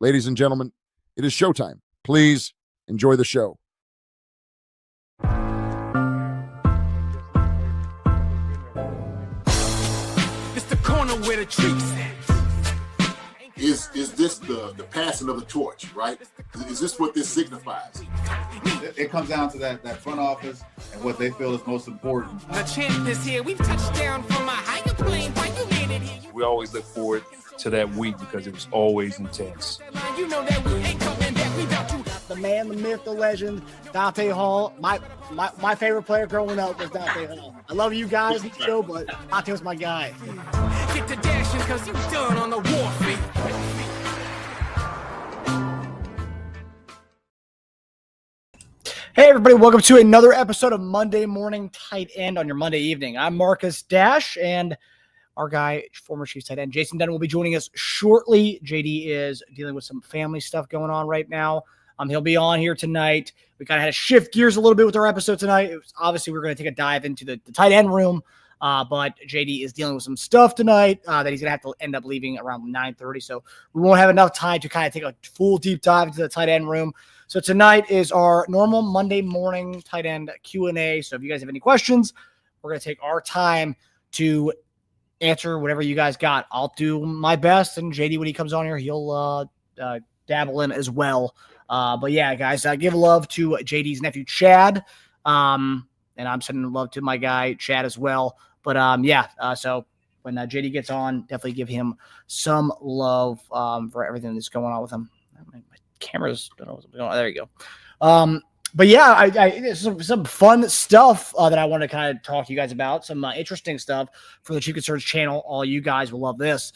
Ladies and gentlemen, it is showtime. Please enjoy the show. It's the corner where the treats at. Is this the passing of the torch, right? Is this what this signifies? It comes down to that front office and what they feel is most important. The champ is here. We've touched down from a higher plane. Why you made it here? We always look forward to that week because it was always intense. You know that we ain't coming back. We got to. The man, the myth, the legend, Dante Hall. My favorite player growing up was Dante Hall. I love you guys in the show, but Dante was my guy. Get to dashing because you done on the warfare. Hey, everybody. Welcome to another episode of Monday Morning Tight End on your Monday evening. I'm Marcus Dash, and our guy, former Chiefs tight end, Jason Dunn, will be joining us shortly. JD is dealing with some family stuff going on right now. He'll be on here tonight. We kind of had to shift gears a little bit with our episode tonight. Obviously, we're going to take a dive into the tight end room, but JD is dealing with some stuff tonight that he's going to have to end up leaving around 9:30. So we won't have enough time to kind of take a full deep dive into the tight end room. So tonight is our normal Monday morning tight end Q&A. So if you guys have any questions, we're going to take our time to answer whatever you guys got. I'll do my best, and JD, when he comes on here, he'll dabble in as well. But yeah, guys, give love to JD's nephew, Chad. And I'm sending love to my guy, Chad, as well. But so when JD gets on, definitely give him some love for everything that's going on with him. My camera's, I don't know what's going on. There you go. But yeah, some fun stuff that I want to kind of talk to you guys about. Some interesting stuff for the Chief Concerns channel. All you guys will love this.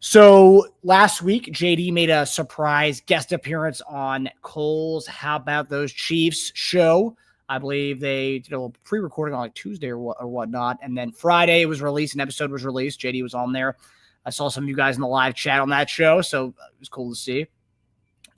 So last week, JD made a surprise guest appearance on Cole's How About Those Chiefs show. I believe they did a little pre-recording on like Tuesday or whatnot. And then Friday it was released, an episode was released. JD was on there. I saw some of you guys in the live chat on that show, so it was cool to see.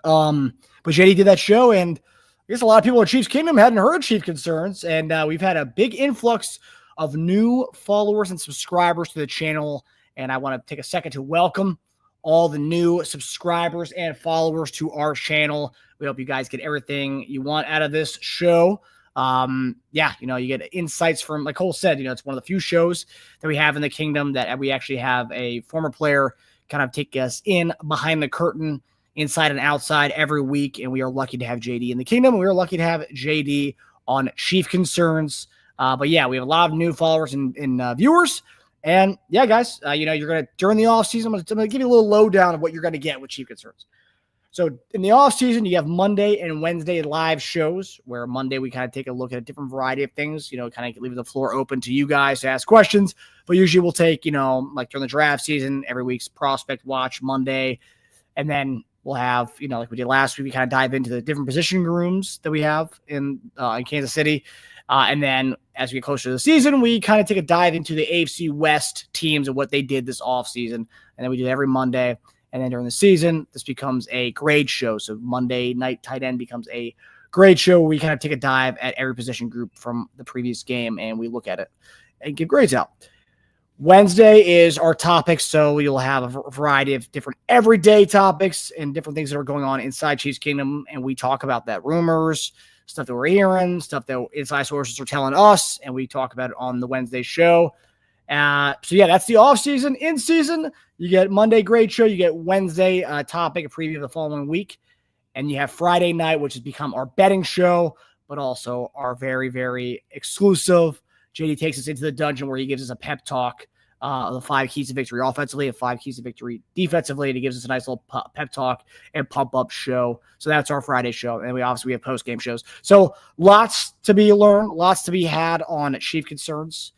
But JD did that show, and I guess a lot of people in Chiefs Kingdom hadn't heard Chief Concerns, and we've had a big influx of new followers and subscribers to the channel. And I want to take a second to welcome all the new subscribers and followers to our channel. We hope you guys get everything you want out of this show. You get insights from, like Cole said, it's one of the few shows that we have in the kingdom that we actually have a former player kind of take us in behind the curtain, inside and outside every week. And we are lucky to have JD in the kingdom. We are lucky to have JD on Chief Concerns. But yeah, we have a lot of new followers and viewers. And yeah, guys, you're going to, during the offseason, I'm going to give you a little lowdown of what you're going to get with Chief Concerns. So in the offseason, you have Monday and Wednesday live shows, where Monday we kind of take a look at a different variety of things, kind of leave the floor open to you guys to ask questions. But usually we'll take, like during the draft season, every week's prospect watch Monday. And then we'll have, like we did last week, we kind of dive into the different position rooms that we have in Kansas City. And then as we get closer to the season, we kind of take a dive into the AFC West teams and what they did this offseason. And then we do it every Monday. And then during the season, this becomes a grade show. So Monday night tight end becomes a grade show where we kind of take a dive at every position group from the previous game, and we look at it and give grades out. Wednesday is our topics. So you'll have a variety of different everyday topics and different things that are going on inside Chiefs Kingdom. And we talk about that, rumors, stuff that we're hearing, stuff that inside sources are telling us, and we talk about it on the Wednesday show. So yeah, that's the off season. In season, you get Monday grade show, you get Wednesday topic, a preview of the following week, and you have Friday night, which has become our betting show, but also our very, very exclusive. JD takes us into the dungeon where he gives us a pep talk of the 5 keys to victory offensively and 5 keys to victory defensively, and he gives us a nice little pep talk and pump up show. So that's our Friday show, and we have post game shows. So lots to be learned, lots to be had on Chief Concerns.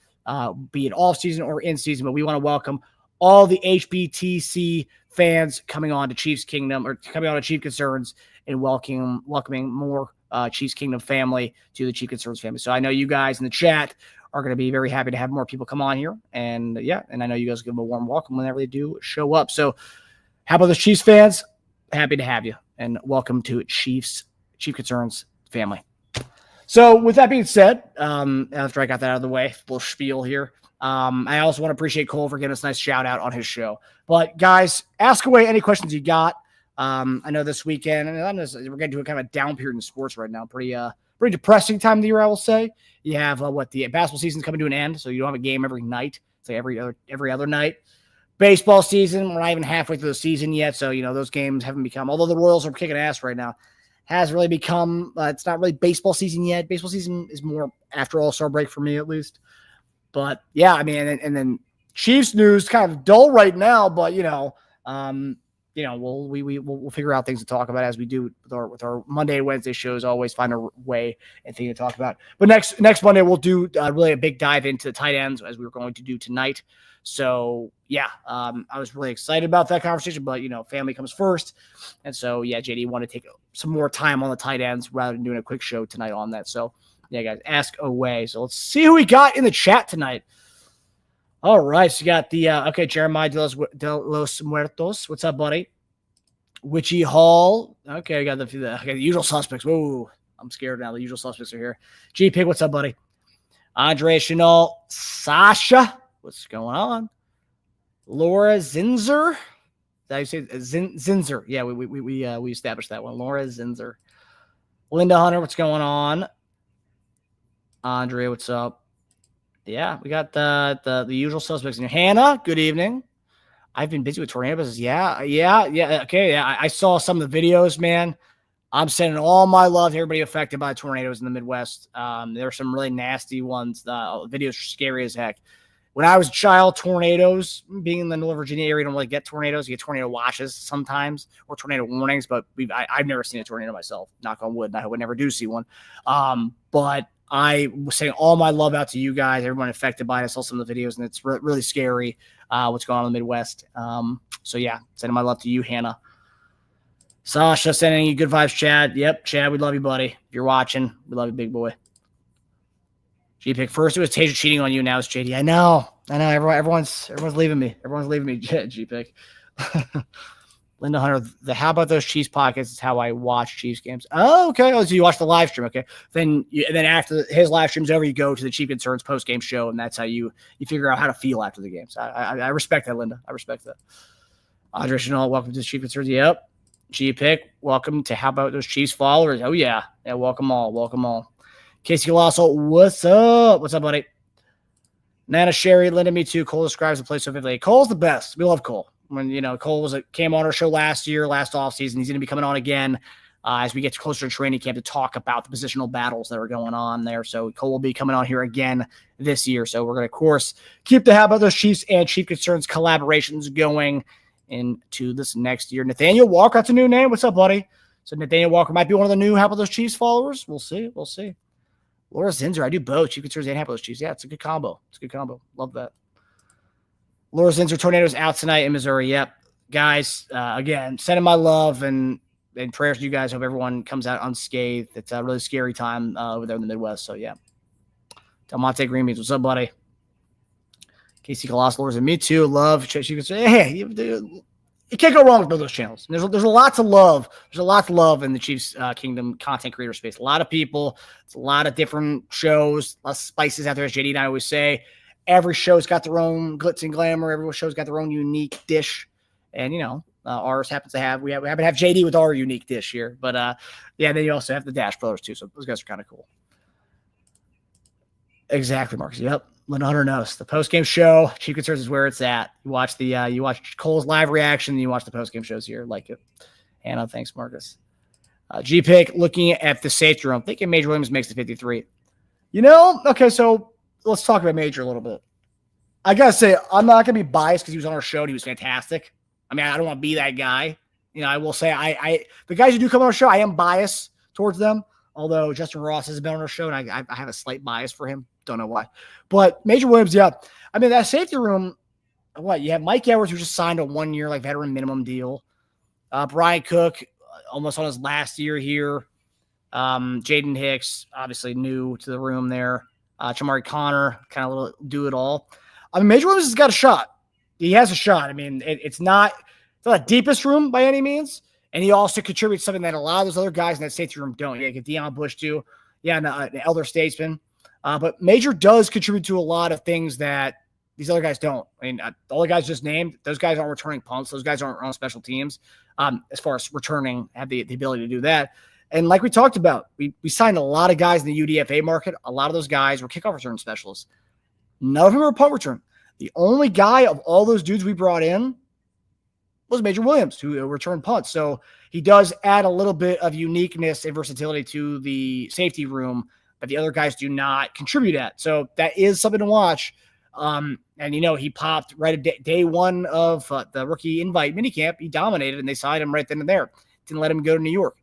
Be it off season or in season, but we want to welcome all the HBTC fans coming on to Chiefs Kingdom or coming on to Chief Concerns and welcoming more Chiefs Kingdom family to the Chief Concerns family. So I know you guys in the chat are going to be very happy to have more people come on here. And and I know you guys give them a warm welcome whenever they do show up. So how about those Chiefs fans? Happy to have you and welcome to Chief Concerns family. So with that being said, after I got that out of the way, little spiel here, I also want to appreciate Cole for giving us a nice shout out on his show. But guys, ask away any questions you got. I know this weekend, and we're getting to a kind of a down period in sports right now. Pretty depressing time of the year, I will say. You have the basketball season's coming to an end, so you don't have a game every night. It's like every other night. Baseball season, we're not even halfway through the season yet, so those games haven't become. Although the Royals are kicking ass right now, has really become. It's not really baseball season yet. Baseball season is more after All-Star break for me, at least. But yeah, I mean, and then Chiefs news kind of dull right now, but we'll figure out things to talk about as we do with our Monday and Wednesday shows. Always find a way and thing to talk about. But next Monday we'll do really a big dive into the tight ends as we were going to do tonight. So yeah, I was really excited about that conversation, but family comes first, and so yeah, JD wanted to take some more time on the tight ends rather than doing a quick show tonight on that. So yeah, guys, ask away. So let's see who we got in the chat tonight. All right, so you got the Jeremiah de los Muertos. What's up, buddy? Witchy Hall. Okay, we got the usual suspects. Whoa, I'm scared now. The usual suspects are here. G Pig, what's up, buddy? Andre Chanel, Sasha, what's going on? Laura Zinzer. Did I say Zinzer? Yeah, we established that one. Laura Zinzer. Linda Hunter, what's going on? Andre, what's up? Yeah, we got the usual suspects in here. Hannah, good evening. I've been busy with tornadoes. Yeah. Okay, yeah. I saw some of the videos, man. I'm sending all my love to everybody affected by tornadoes in the Midwest. There are some really nasty ones. The videos are scary as heck. When I was a child, tornadoes, being in the Northern Virginia area, don't really get tornadoes. You get tornado watches sometimes or tornado warnings, but I've never seen a tornado myself. Knock on wood. And I hope I never do see one. But I was saying all my love out to you guys, everyone affected by it. I saw some of the videos, and it's really scary what's going on in the Midwest. So, yeah, sending my love to you, Hannah. Sasha, sending you good vibes, Chad. Yep, Chad, we love you, buddy. If you're watching, we love you, big boy. G-Pick, first it was Tasia cheating on you, now it's JD. I know. Everyone's leaving me. Everyone's leaving me, G-Pick. Linda Hunter, how about those Chiefs podcasts is how I watch Chiefs games. Oh, okay. Oh, so you watch the live stream. Okay. Then after his live stream's over, you go to the Chief Concerns post-game show, and that's how you figure out how to feel after the game. So I respect that, Linda. I respect that. Andre Chanel, welcome to the Chief Concerns. Yep. G-Pick, welcome to how about those Chiefs followers. Oh, yeah. Yeah, welcome all. Welcome all. Casey Galasso, what's up? What's up, buddy? Nana Sherry, Linda, me too. Cole describes the place so vividly. Cole's the best. We love Cole. When Cole came on our show last offseason, he's going to be coming on again as we get closer to training camp to talk about the positional battles that are going on there. So Cole will be coming on here again this year. So we're going to, of course, keep the How About Those Chiefs and Chief Concerns collaborations going into this next year. Nathaniel Walker, that's a new name. What's up, buddy? So Nathaniel Walker might be one of the new How About Those Chiefs followers. We'll see. Laura Zinzer, I do both. Chief Concerns and How About Those Chiefs. Yeah, it's a good combo. Love that. Laura Zinzer, tornadoes out tonight in Missouri. Yep. Guys, again, sending my love and prayers to you guys. Hope everyone comes out unscathed. It's a really scary time over there in the Midwest. So, yeah. Delmonte Green means, what's up, buddy? Casey Colossal, and me too. Love. You can say, hey, you can't go wrong with both those channels. There's a lot to love. There's a lot to love in the Chiefs Kingdom content creator space. A lot of people. It's a lot of different shows. A lot of spices out there, as JD and I always say. Every show's got their own glitz and glamour. Every show's got their own unique dish. And, ours happens to have, we happen to have JD with our unique dish here. But, yeah, then you also have the Dash Brothers, too. So those guys are kind of cool. Exactly, Marcus. Yep. Linda Hunter knows. The post-game show, Chief Concerns is where it's at. You watch Cole's live reaction, and you watch the post-game shows here. Like it. Hannah, thanks, Marcus. G-Pick, looking at the safety room, thinking Major Williams makes the 53. Okay, so let's talk about Major a little bit. I got to say, I'm not going to be biased because he was on our show and he was fantastic. I mean, I don't want to be that guy. I will say the guys who do come on our show, I am biased towards them. Although Justin Ross has been on our show and I have a slight bias for him. Don't know why. But Major Williams, yeah. I mean, that safety room, you have Mike Edwards, who just signed a 1-year veteran minimum deal. Brian Cook, almost on his last year here. Jaden Hicks, obviously new to the room there. Chamari Connor, kind of a little do it all. I mean, Major Williams has got a shot. He has a shot. I mean, it's not the deepest room by any means. And he also contributes something that a lot of those other guys in that safety room don't. You get Deion Bush too. Yeah, and an elder statesman. But Major does contribute to a lot of things that These other guys don't. I mean, all the guys just named, those guys aren't returning punts. Those guys aren't on special teams. As far as returning, have the ability to do that. And like we talked about, we signed a lot of guys in the UDFA market. A lot of those guys were kickoff return specialists. None of them were punt return. The only guy of all those dudes we brought in was Major Williams, who returned punts. So he does add a little bit of uniqueness and versatility to the safety room that the other guys do not contribute at. So that is something to watch. And, he popped right at day one of the rookie invite minicamp. He dominated, and they signed him right then and there. Didn't let him go to New York.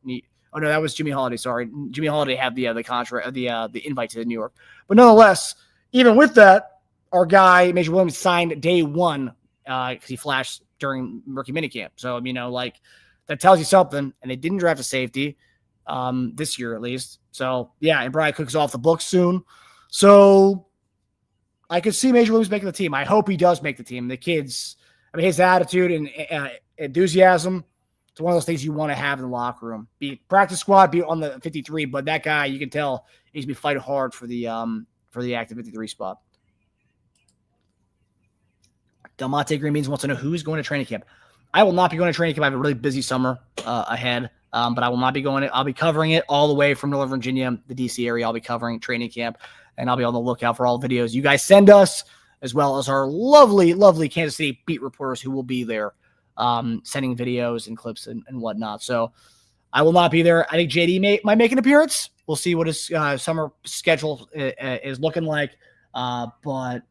Oh, no, that was Jimmy Holiday. Sorry. Jimmy Holiday had the contract, the invite to New York. But nonetheless, even with that, our guy, Major Williams, signed day one because he flashed during rookie minicamp. So, that tells you something. And they didn't draft a safety this year, at least. So, yeah, and Brian Cook's off the books soon. So I could see Major Williams making the team. I hope he does make the team. The kids, his attitude and enthusiasm, it's one of those things you want to have in the locker room. Be practice squad, be on the 53, but that guy, you can tell he's been fighting hard for the active 53 spot. Delmonte Green Beans wants to know who's going to training camp. I will not be going to training camp. I have a really busy summer ahead, but I will not be going. I'll be covering it all the way from Northern Virginia, the DC area. I'll be covering training camp, and I'll be on the lookout for all the videos you guys send us, as well as our lovely, lovely Kansas City beat reporters who will be there sending videos and clips and whatnot. So I will not be there. I think JD might make an appearance. We'll see what his summer schedule is looking like. But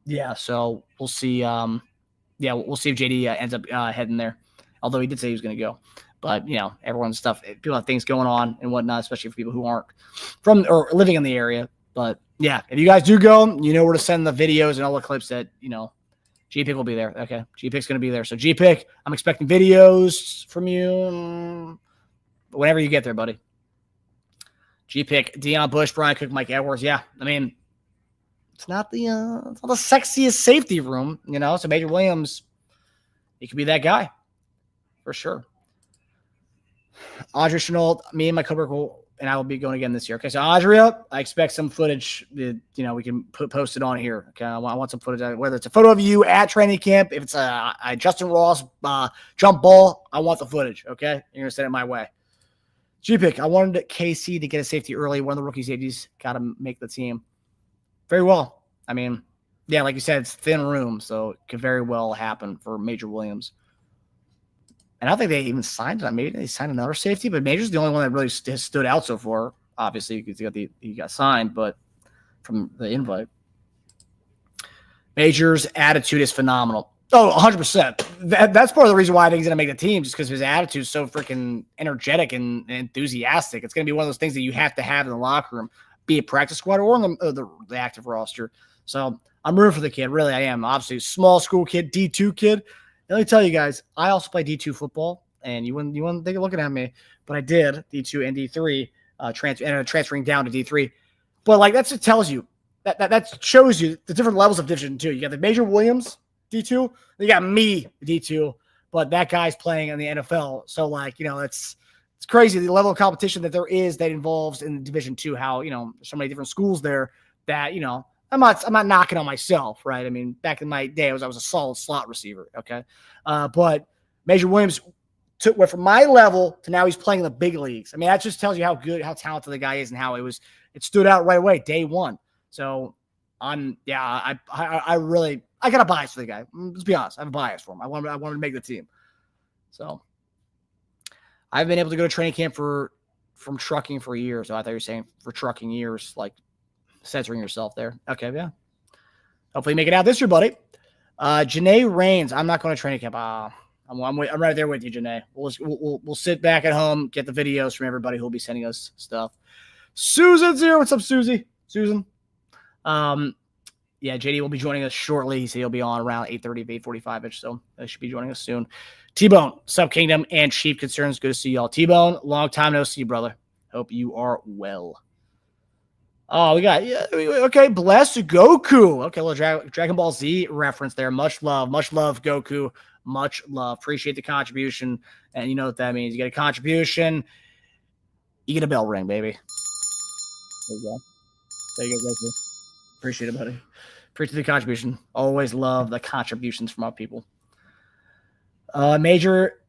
yeah, so we'll see. We'll see if JD ends up heading there. Although he did say he was going to go. But, everyone's stuff, people have things going on and whatnot, especially for people who aren't from or living in the area. But, yeah, if you guys do go, you know where to send the videos and all the clips that, G-Pick will be there. Okay, G-Pick's going to be there. So, G-Pick, I'm expecting videos from you whenever you get there, buddy. G-Pick, Deion Bush, Brian Cook, Mike Edwards. Yeah, it's not the sexiest safety room, So, Major Williams, he could be that guy for sure. Audrey Chenault, me and my coworker and I will be going again this year. Okay, so Audrey, I expect some footage. We can post it on here. Okay, I want some footage, whether it's a photo of you at training camp, if it's a Justin Ross jump ball, I want the footage. Okay, you're gonna send it my way. G-Pick, I wanted KC to get a safety early. One of the rookie safeties got to make the team. Very well. Like you said, it's thin room, so it could very well happen for Major Williams. And I don't think they even signed it. Maybe they signed another safety, but Major's the only one that really has stood out so far. Obviously, he got signed, but from the invite. Major's attitude is phenomenal. Oh, 100%. That's part of the reason why I think he's going to make the team, just because his attitude is so freaking energetic and enthusiastic. It's going to be one of those things that you have to have in the locker room, be it practice squad or in the active roster. So I'm rooting for the kid. Really, I am. Obviously, small school kid, D2 kid. Let me tell you guys, I also play D2 football, and you wouldn't think of looking at me, but I did D2 and D3, transferring down to D3. But that just tells you that shows you the different levels of Division 2. You got the Major Williams D2, you got me D2, but that guy's playing in the NFL. So it's crazy the level of competition that there is that involves in Division 2. How there's so many different schools there that I'm not knocking on myself, right? Back in my day, I was a solid slot receiver, okay? But Major Williams went from my level to now he's playing in the big leagues. That just tells you how talented the guy is and how it stood out right away, day one. So I got a bias for the guy. Let's be honest, I have a bias for him. I wanted to make the team. So I've been able to go to training camp from trucking for years. So I thought you were saying for trucking years, like censoring yourself there. Okay, yeah. Hopefully make it out this year, buddy. Janae Rains, I'm not going to training camp. I'm right there with you, Janae. We'll sit back at home, get the videos from everybody who will be sending us stuff. Susan's here. What's up, Susie? Susan. JD will be joining us shortly. He said he'll be on around 8:30, 8:45-ish, so he should be joining us soon. T-Bone, Sub Kingdom, and Chief Concerns. Good to see y'all. T-Bone, long time no see, brother. Hope you are well. Oh, we got, okay, bless Goku. Okay, little Dragon Ball Z reference there. Much love, Goku. Much love. Appreciate the contribution. And you know what that means. You get a contribution, you get a bell ring, baby. There you go. There you go, Goku. Appreciate it, buddy. Appreciate the contribution. Always love the contributions from our people. Major,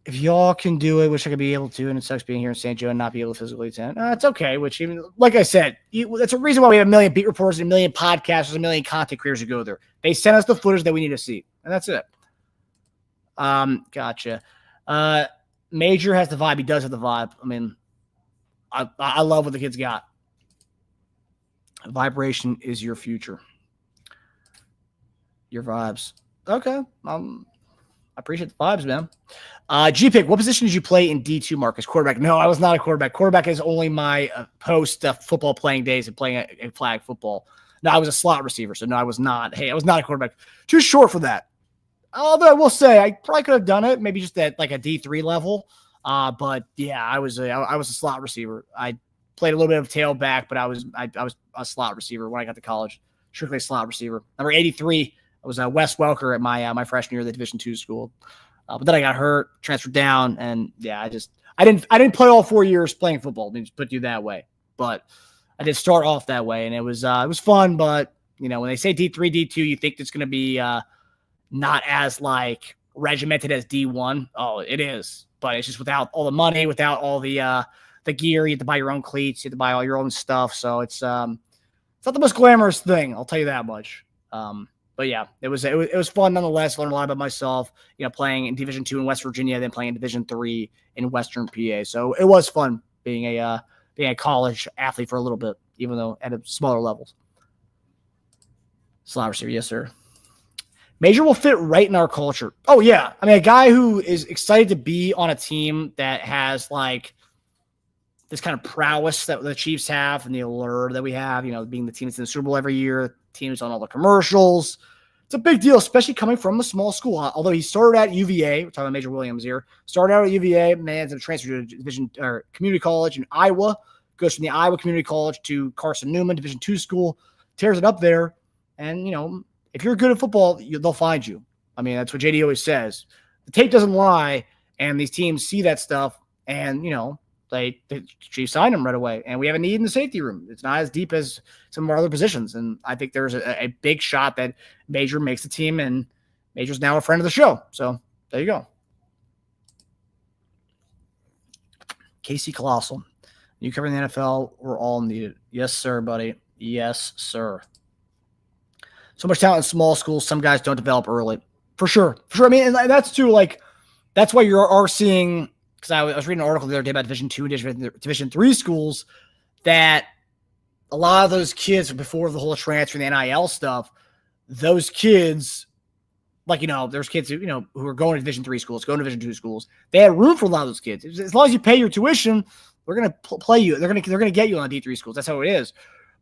if y'all can do it, wish I could be able to, and it sucks being here in St. Joe and not be able to physically attend. It's okay, which even, like I said, that's a reason why we have a million beat reporters and a million podcasters, a million content creators who go there. They send us the footage that we need to see, and that's it. Gotcha. Major has the vibe. He does have the vibe. I mean, I love what the kid's got. Vibration is your future. Your vibes. Okay. I appreciate the vibes, man. G-Pick, what position did you play in D2, Marcus? Quarterback. No, I was not a quarterback. Quarterback is only my post football playing days and playing a flag football. No, I was a slot receiver, so no, I was not. Hey, I was not a quarterback. Too short for that. Although I will say I probably could have done it, maybe just at like a D3 level. But yeah, I was a slot receiver. I played a little bit of tailback, but I was a slot receiver when I got to college. Strictly a slot receiver. Number 83. I was Wes Welker at my freshman year at the Division II school. But then I got hurt, transferred down, and yeah, I didn't play all 4 years playing football. Let me just put you that way. But I did start off that way, and it was fun. But you know, when they say D3, D2, you think it's going to be not as like regimented as D1. Oh, it is, but it's just without all the money, without all the gear. You have to buy your own cleats, you have to buy all your own stuff. So it's not the most glamorous thing. I'll tell you that much. But yeah, it was fun nonetheless. Learned a lot about myself, you know, playing in Division II in West Virginia, then playing in Division III in Western PA. So it was fun being a college athlete for a little bit, even though at a smaller levels. Slot receiver, yes, sir. Major will fit right in our culture. Oh yeah, I mean, a guy who is excited to be on a team that has like this kind of prowess that the Chiefs have and the allure that we have, you know, being the team that's in the Super Bowl every year, teams on all the commercials. It's a big deal, especially coming from a small school. Although he started at UVA, we're talking about Major Williams here, started out at UVA, man, to transfer to division or community college in Iowa, goes from the Iowa Community College to Carson Newman, Division II school, tears it up there. And, you know, if you're good at football, they'll find you. I mean, that's what JD always says. The tape doesn't lie, and these teams see that stuff, and, you know, they Chiefs signed him right away, and we have a need in the safety room. It's not as deep as some of our other positions, and I think there's a big shot that Major makes the team, and Major's now a friend of the show. So there you go. Casey Colossal, you covering the NFL, we're all needed. Yes, sir, buddy. Yes, sir. So much talent in small schools. Some guys don't develop early. For sure. I mean, and that's too, like, that's why you are seeing, because I was reading an article the other day about Division II and Division III schools, that a lot of those kids before the whole transfer and the NIL stuff, those kids, like, you know, there's kids who, you know, who are going to Division III schools, going to Division II schools. They had room for a lot of those kids. As long as you pay your tuition, they're going to play you. They're going to get you on D3 schools. That's how it is.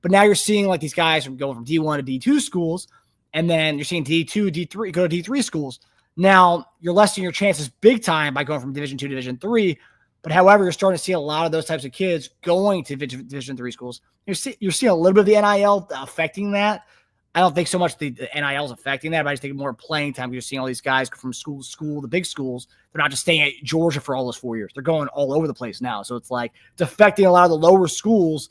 But now you're seeing like these guys going from D1 to D2 schools, and then you're seeing D2, D3 go to D3 schools. Now you're lessening your chances big time by going from Division II to Division III. But however, you're starting to see a lot of those types of kids going to Division III schools. You're seeing a little bit of the NIL affecting that. I don't think so much the NIL is affecting that, but I just think more playing time. You're seeing all these guys from school to school, the big schools. They're not just staying at Georgia for all those 4 years. They're going all over the place now. So it's like it's affecting a lot of the lower schools.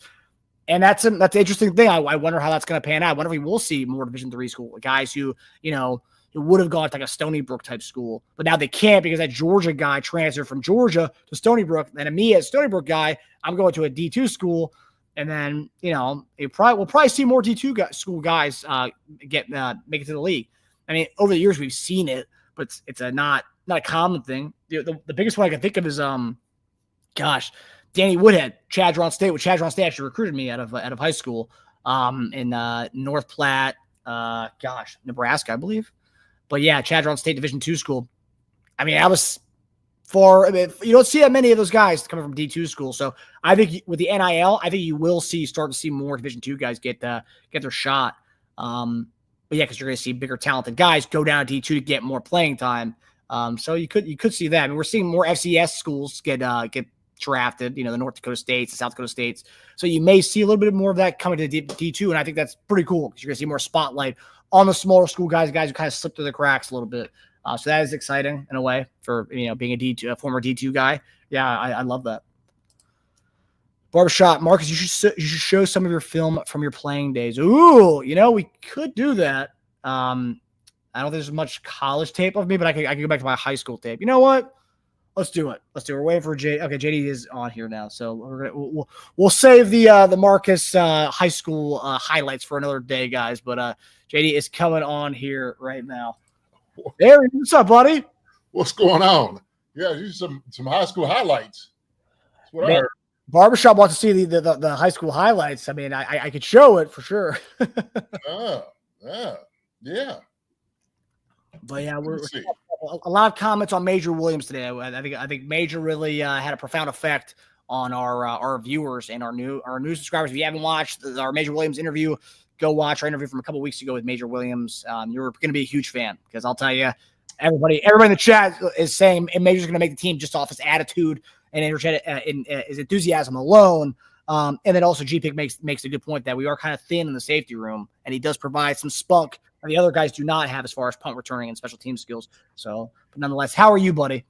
And that's an interesting thing. I wonder how that's going to pan out. I wonder if we will see more Division III school guys who, you know, who would have gone to like a Stony Brook type school, but now they can't because that Georgia guy transferred from Georgia to Stony Brook. And me as Stony Brook guy, I'm going to a D2 school, and then, you know, we'll probably see more D2 school guys make it to the league. I mean, over the years we've seen it, but it's not a common thing. The biggest one I can think of is Danny Woodhead, Chadron State. Well, Chadron State actually recruited me out of high school in North Platte, Nebraska, I believe. But yeah, Chadron State Division II school. I mean, I was far. I mean, you don't see that many of those guys coming from D2 school. So I think with the NIL, I think you will start to see more Division II guys get their shot. But yeah, because you're going to see bigger talented guys go down to D2 to get more playing time. So you could see that. I mean, we're seeing more FCS schools get drafted, you know, the North Dakota States, the South Dakota States. So you may see a little bit more of that coming to D2, and I think that's pretty cool because you're going to see more spotlight on the smaller school guys who kind of slip through the cracks a little bit. So that is exciting in a way for, you know, being a former D2 guy. Yeah, I love that. Barbershop, Marcus, you should show some of your film from your playing days. Ooh, we could do that. I don't think there's much college tape of me, but I can go back to my high school tape. You know what? Let's do it. We're waiting for J. Okay, JD is on here now, so we'll save the Marcus high school highlights for another day, guys. But JD is coming on here right now. Hey, what's up, buddy? What's going on? Yeah, these are some high school highlights. That's what I heard. Barbershop wants to see the high school highlights. I mean, I could show it for sure. Yeah. But yeah, we're a lot of comments on Major Williams today. I think Major really had a profound effect on our viewers and our new subscribers. If you haven't watched our Major Williams interview, go watch our interview from a couple weeks ago with Major Williams. You're going to be a huge fan because I'll tell you, everybody in the chat is saying Major's going to make the team just off his attitude and his enthusiasm alone. And then also GPIC makes a good point that we are kind of thin in the safety room, and he does provide some spunk that the other guys do not have as far as punt returning and special team skills. So, but nonetheless, how are you, buddy?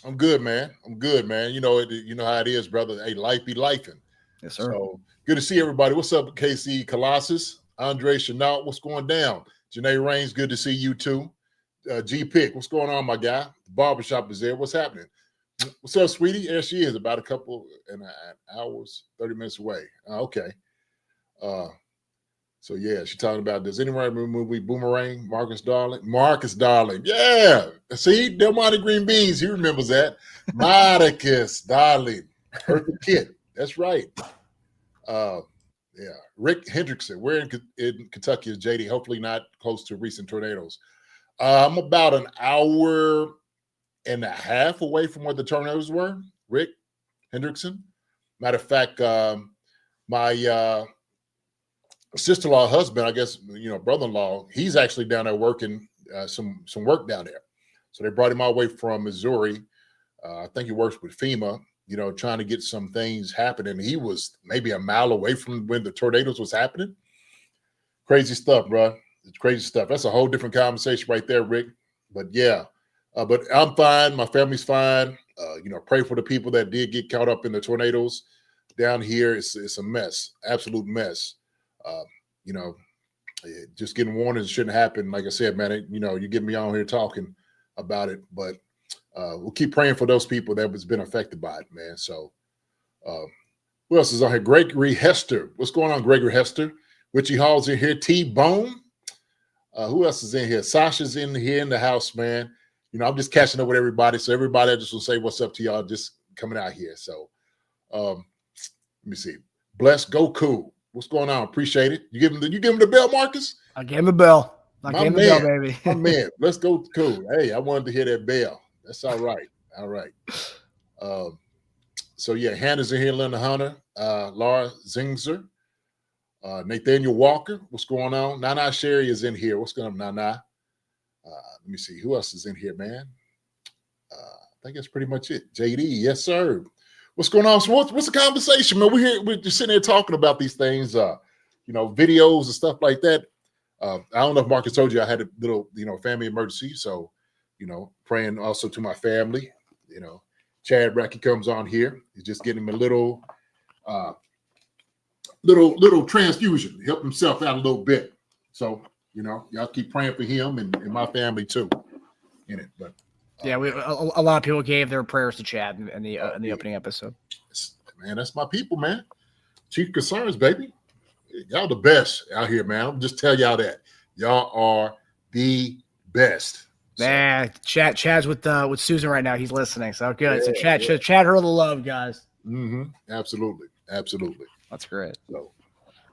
I'm good, man. You know how it is, brother. Hey, life be lifing. Yes, sir. So good to see everybody. What's up, KC Colossus? Andre Chenault, what's going down? Janae Rains, good to see you too. GPIC, what's going on, my guy? The barbershop is there. What's happening? What's up, sweetie? There she is, about a couple and hours, 30 minutes away. Okay. So yeah, she's talking about, does anyone remember the movie Boomerang? Marcus Darling. Yeah. See, Delmonte Green Beans, he remembers that. Marcus Darling. Perfect kid. That's right. Yeah. Rick Hendrickson. Where in Kentucky is JD? Hopefully not close to recent tornadoes. I'm about an hour and a half away from where the tornadoes were. Rick Hendrickson. Matter of fact, my sister-in-law husband, I guess, brother-in-law, he's actually down there working some work down there. So they brought him all the way from Missouri. I think he works with FEMA, trying to get some things happening. He was maybe a mile away from when the tornadoes was happening. Crazy stuff, bro. It's crazy stuff. That's a whole different conversation right there, Rick. But yeah, but I'm fine. My family's fine. Pray for the people that did get caught up in the tornadoes down here. It's a mess, absolute mess. Just getting warned it shouldn't happen. Like I said, man, you get me on here talking about it, but we'll keep praying for those people that has been affected by it, man. So who else is on here? Gregory Hester. What's going on, Gregory Hester? Richie Hall's in here. T-Bone. Who else is in here? Sasha's in here in the house, man. I'm just catching up with everybody. So everybody, I just will say what's up to y'all just coming out here. So let me see. Bless, go cool. What's going on? Appreciate it. You give him the bell, Marcus? I gave him the bell. The bell, baby. My man. Let's go cool. Hey, I wanted to hear that bell. That's all right. All right. So yeah, Hannah's in here, Linda Hunter, Laura Zingzer, Nathaniel Walker. What's going on? Nana Sherry is in here. What's going on, Nana? Let me see. Who else is in here, man? I think that's pretty much it. JD, yes, sir. What's going on? So what's the conversation, man? We're just sitting here talking about these things, videos and stuff like that. I don't know if Marcus told you I had a little, family emergency. So, praying also to my family. Chad Brackey comes on here. He's just getting him a little transfusion to help himself out a little bit. So, y'all keep praying for him and my family too in it. But yeah, a lot of people gave their prayers to Chad in the opening episode. Man, that's my people, man. Chief concerns, baby. Y'all the best out here, man. I'll just tell y'all that. Y'all are the best. Man, Chad's with Susan right now. He's listening. So good. Yeah, so Chad her the love, guys. Mm-hmm. Absolutely. That's great. So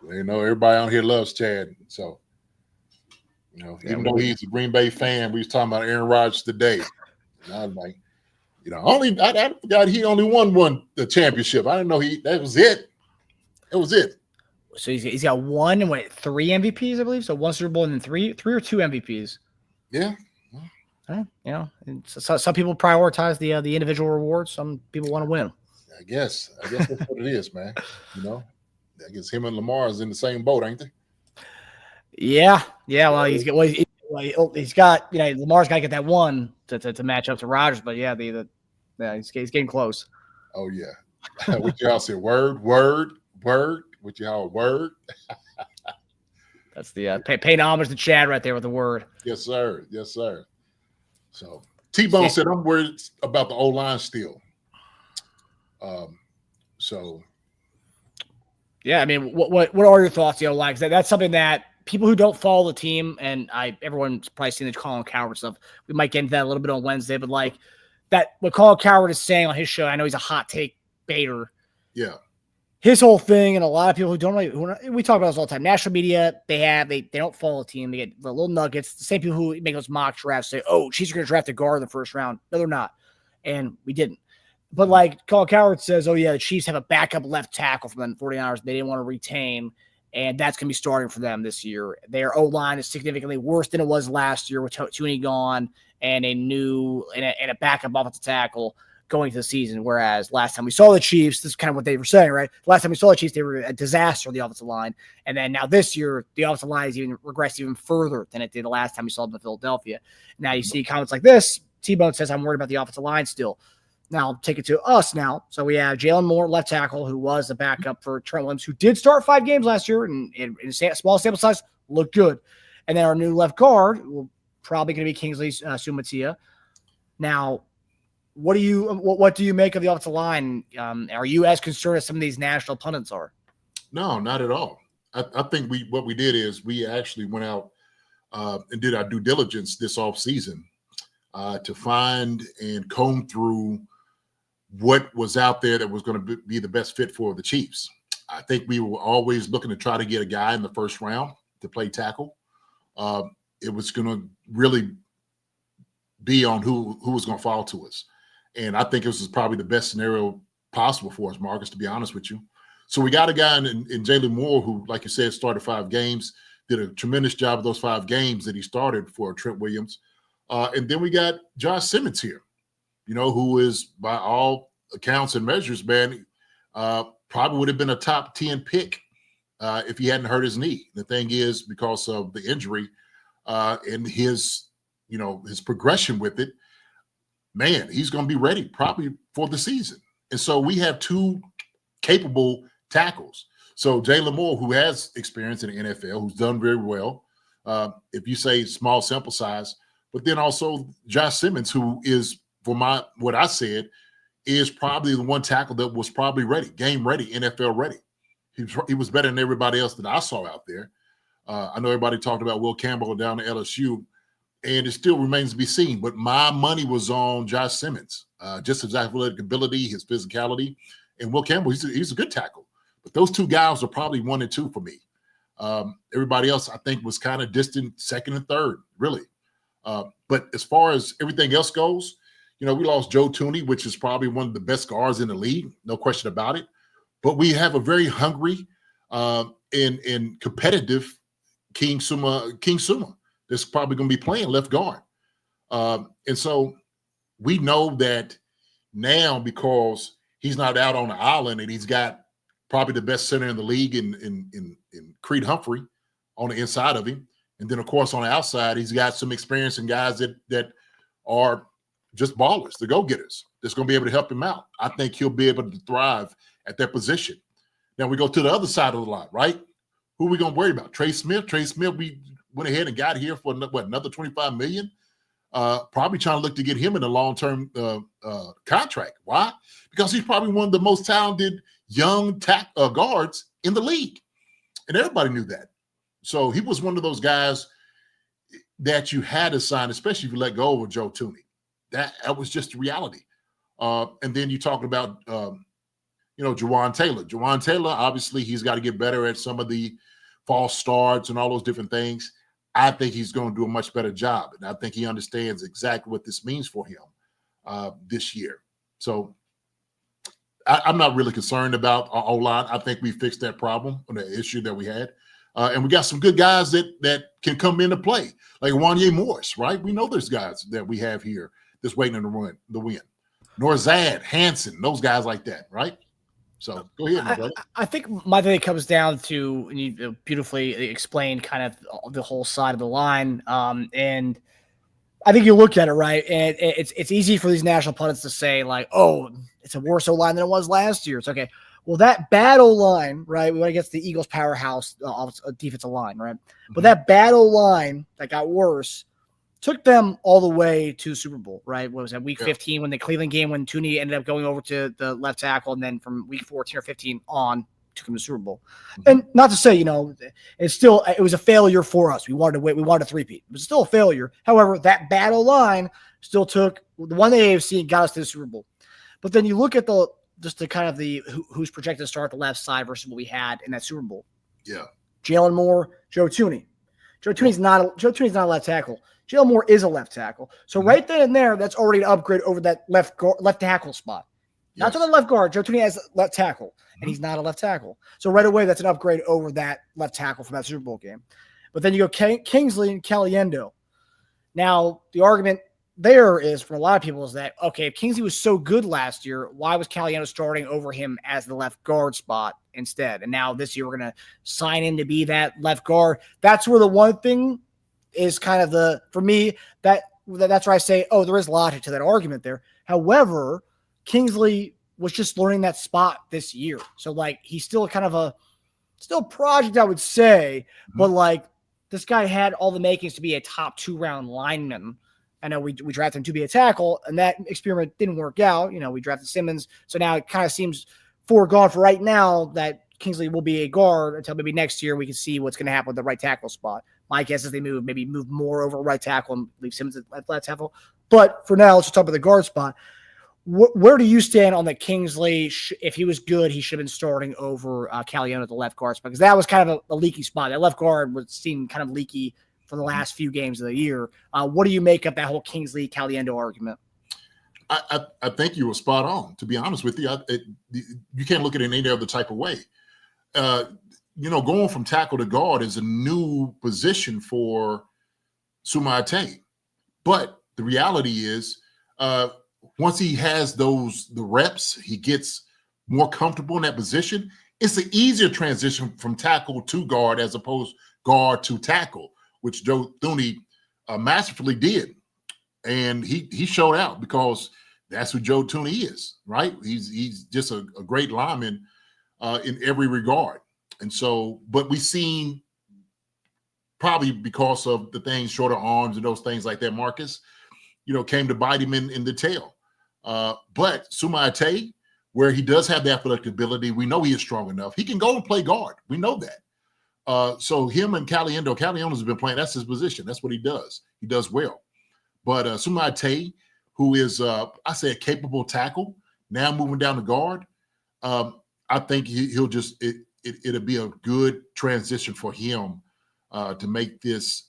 everybody on here loves Chad. So even though he's a Green Bay fan, we was talking about Aaron Rodgers today. And I was like, I forgot he only won the championship. I didn't know that was it. That was it. So he's got 3 MVPs, I believe. So 1 Super Bowl and then three or 2 MVPs. Yeah. So some people prioritize the individual rewards. Some people want to win. I guess that's what it is, man. I guess him and Lamar is in the same boat, ain't they? Yeah. Well, he's got Lamar's got to get that one to match up to Rodgers, but yeah, he's getting close. Oh yeah, What y'all say? Word, word, word. What y'all word? That's the paying homage to Chad right there with the word. Yes, sir. Yes, sir. So T-Bone said, I'm worried about the O-line still. So yeah, I mean, what are your thoughts, like that's something that people who don't follow the team, and everyone's probably seen the Colin Coward stuff. We might get into that a little bit on Wednesday, but like that, what Colin Coward is saying on his show, I know he's a hot take baiter. Yeah. His whole thing, and a lot of people who don't really, we talk about this all the time. National media, they don't follow the team. They get the little nuggets. The same people who make those mock drafts say, "Oh, Chiefs are going to draft a guard in the first round." No, they're not, and we didn't. But like Colin Coward says, "Oh yeah, the Chiefs have a backup left tackle from the 49ers they didn't want to retain, and that's going to be starting for them this year. Their O-line is significantly worse than it was last year with Tooney gone and a backup offensive tackle going to the season. Whereas last time we saw the Chiefs, this is kind of what they were saying, right? Last time we saw the Chiefs, they were a disaster on the offensive line. And then now this year, the offensive line has even regressed even further than it did the last time we saw them in Philadelphia. Now you see comments like this. T-Bone says, I'm worried about the offensive line still. Now, take it to us now. So we have Jalen Moore, left tackle, who was the backup for Trent Williams, who did start 5 games last year and in small sample size, looked good. And then our new left guard, probably going to be Kingsley Sumatia. Now, what do you make of the offensive line? Are you as concerned as some of these national pundits are? No, not at all. I think what we did is we actually went out and did our due diligence this offseason to find and comb through what was out there that was going to be the best fit for the Chiefs. I think we were always looking to try to get a guy in the first round to play tackle. It was going to really be on who was going to fall to us. And I think this was probably the best scenario possible for us, Marcus, to be honest with you. So we got a guy in Jalen Moore who, like you said, started 5 games, did a tremendous job of those 5 games that he started for Trent Williams. And then we got Josh Simmons here, who is, by all accounts and measures, man, probably would have been a top 10 pick if he hadn't hurt his knee. The thing is, because of the injury and his progression with it, man, he's going to be ready probably for the season. And so we have 2 capable tackles. So Jalen Moore, who has experience in the NFL, who's done very well, if you say small sample size, but then also Josh Simmons, who is, for what I said, is probably the one tackle that was probably ready, game ready, NFL ready. He was better than everybody else that I saw out there. I know everybody talked about Will Campbell down at LSU, and it still remains to be seen. But my money was on Josh Simmons, just his athletic ability, his physicality, and Will Campbell. He's a good tackle. But those 2 guys are probably 1 and 2 for me. Everybody else, I think, was kind of distant, 2nd and 3rd, really. But as far as everything else goes, we lost Joe Tooney, which is probably one of the best guards in the league, no question about it. But we have a very hungry and competitive King Suma that's probably going to be playing left guard. And so we know that now, because he's not out on the island and he's got probably the best center in the league in Creed Humphrey on the inside of him. And then, of course, on the outside, he's got some experience and guys that are just ballers, the go-getters, that's going to be able to help him out. I think he'll be able to thrive at that position. Now we go to the other side of the line, right? Who are we going to worry about? Trey Smith. Trey Smith, we went ahead and got here for another $25 million. Probably trying to look to get him in a long-term contract. Why? Because he's probably one of the most talented young guards in the league, and everybody knew that. So he was one of those guys that you had to sign, especially if you let go of Joe Tooney. That was just the reality. And then you talking about, Jawan Taylor. Jawan Taylor, obviously, he's got to get better at some of the false starts and all those different things. I think he's going to do a much better job. And I think he understands exactly what this means for him this year. So I'm not really concerned about our O-line. I think we fixed that problem, or the issue that we had. And we got some good guys that can come into play, like Wanye Morris, right? We know there's guys that we have here that's waiting in the win. Norzad, Hansen, those guys like that, right? So go ahead, my brother. I think my thing comes down to, and you beautifully explained kind of the whole side of the line. And I think you look at it, right, and it's easy for these national pundits to say, like, oh, it's a worse O-line than it was last year. It's okay. Well, that bad O-line, right, we went against the Eagles' powerhouse defensive line, right? But that bad O-line that got worse took them all the way to the Super Bowl, right? What was that, week 15 when the Cleveland game when Tooney ended up going over to the left tackle, and then from week 14 or 15 on took him to the Super Bowl. And not to say, it was a failure for us. We wanted to wait. We wanted a three-peat. It was still a failure. However, that bad O-line still took the one the AFC and got us to the Super Bowl. But then you look at who's projected to start the left side versus what we had in that Super Bowl. Yeah. Jalen Moore, Joe Tooney. Joe Tooney's not a left tackle. Jalen Moore is a left tackle. So right then and there, that's already an upgrade over that left tackle spot. Yes. Not to the left guard. Joe Tooney has left tackle, and he's not a left tackle. So right away, that's an upgrade over that left tackle from that Super Bowl game. But then you go Kingsley and Caliendo. Now, the argument there is, for a lot of people, is that, okay, if Kingsley was so good last year, why was Caliendo starting over him as the left guard spot instead? And now this year we're going to sign him to be that left guard. That's where the one thing is kind of for me, that's where I say, oh, there is logic to that argument there. However, Kingsley was just learning that spot this year. So, like, he's still kind of a project, I would say, but, like, this guy had all the makings to be a top 2-round lineman. I know we drafted him to be a tackle, and that experiment didn't work out. We drafted Simmons. So now it kind of seems foregone for right now that Kingsley will be a guard until maybe next year we can see what's going to happen with the right tackle spot. My guess is they move more over right tackle and leave Simmons at left tackle. But for now, let's just talk about the guard spot. Where do you stand on the Kingsley? If he was good, he should have been starting over Caliendo at the left guard spot, because that was kind of a leaky spot. That left guard was seen kind of leaky for the last few games of the year. What do you make of that whole Kingsley Caliendo argument? I think you were spot on. To be honest with you, you can't look at it in any other type of way. Going from tackle to guard is a new position for Sumaite. But the reality is, once he has the reps, he gets more comfortable in that position. It's an easier transition from tackle to guard as opposed guard to tackle, which Joe Tooney masterfully did. And he showed out because that's who Joe Tooney is, right? He's just a great lineman in every regard. And so, but we've seen, probably because of the things, shorter arms and those things like that, Marcus, came to bite him in the tail. But Sumaite, where he does have the athletic ability, we know he is strong enough. He can go and play guard. We know that. So him and Caliendo's been playing. That's his position. That's what he does. He does well. But Sumaite, who is, I say, a capable tackle, now moving down to guard, I think he'll just it'll be a good transition for him to make this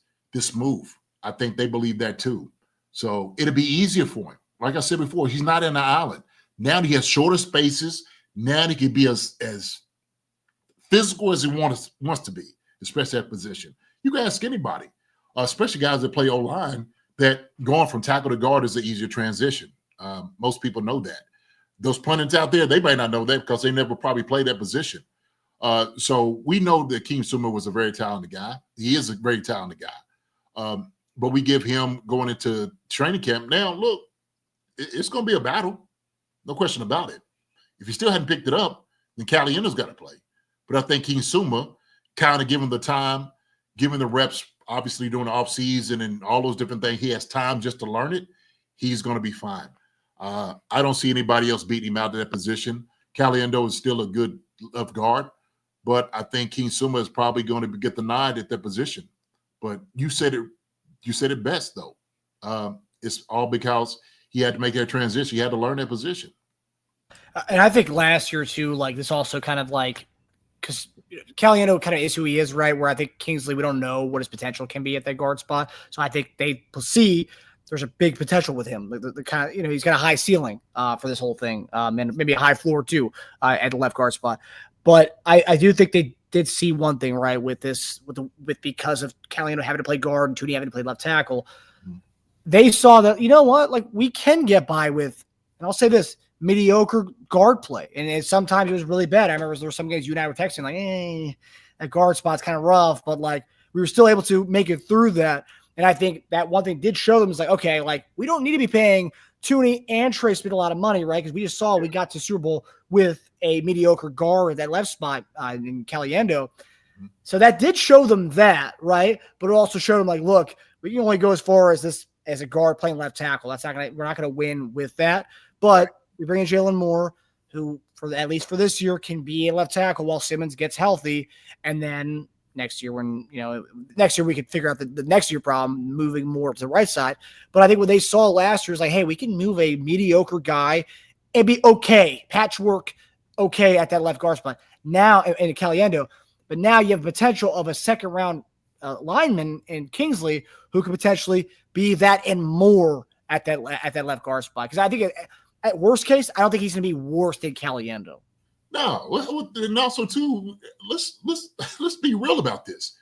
move. I think they believe that too. So it'll be easier for him. Like I said before, he's not in the island. Now he has shorter spaces. Now he can be as physical as he wants to be, especially that position. You can ask anybody, especially guys that play O-line, that going from tackle to guard is an easier transition. Most people know that. Those pundits out there, they may not know that because they never probably played that position. So we know that King Suma was a very talented guy. He is a very talented guy. But we give him going into training camp. Now, look, it's going to be a battle. No question about it. If he still hadn't picked it up, then Caliendo's got to play. But I think King Suma, kind of given the time, given the reps, obviously doing the offseason and all those different things, he has time just to learn it. He's going to be fine. I don't see anybody else beating him out of that position. Caliendo is still a good left guard, but I think King Suma is probably going to get the nod at that position. But you said it best, though. It's all because he had to make that transition. He had to learn that position. And I think last year, too, like this also kind of like, because Caliendo kind of is who he is, right? Where I think Kingsley, we don't know what his potential can be at that guard spot. So I think they will see there's a big potential with him. The kind of, he's got a high ceiling for this whole thing, and maybe a high floor too at the left guard spot. But I do think they did see one thing, right, with this, with because of Caliendo having to play guard and Tooney having to play left tackle. They saw that, like we can get by with, and I'll say this, mediocre guard play. And sometimes it was really bad. I remember there were some games you and I were texting like, that guard spot's kind of rough, but like we were still able to make it through that. And I think that one thing did show them is like, okay, like we don't need to be paying Tooney and Trey Smith a lot of money, right? Because we just saw we got to Super Bowl with a mediocre guard at that left spot in Caliendo. So that did show them that, right? But it also showed them like, look, we can only go as far as this as a guard playing left tackle. We're not gonna win with that. But we bring in Jalen Moore, who at least for this year can be a left tackle while Simmons gets healthy, and then next year we could figure out the next year problem, moving more to the right side. But I think what they saw last year is like, hey, we can move a mediocre guy and be okay, patchwork okay at that left guard spot. Now in Caliendo, but now you have potential of a second round lineman in Kingsley who could potentially be that and more at that left guard spot. Because I think at worst case, I don't think he's going to be worse than Caliendo. No, and also too, let's be real about this.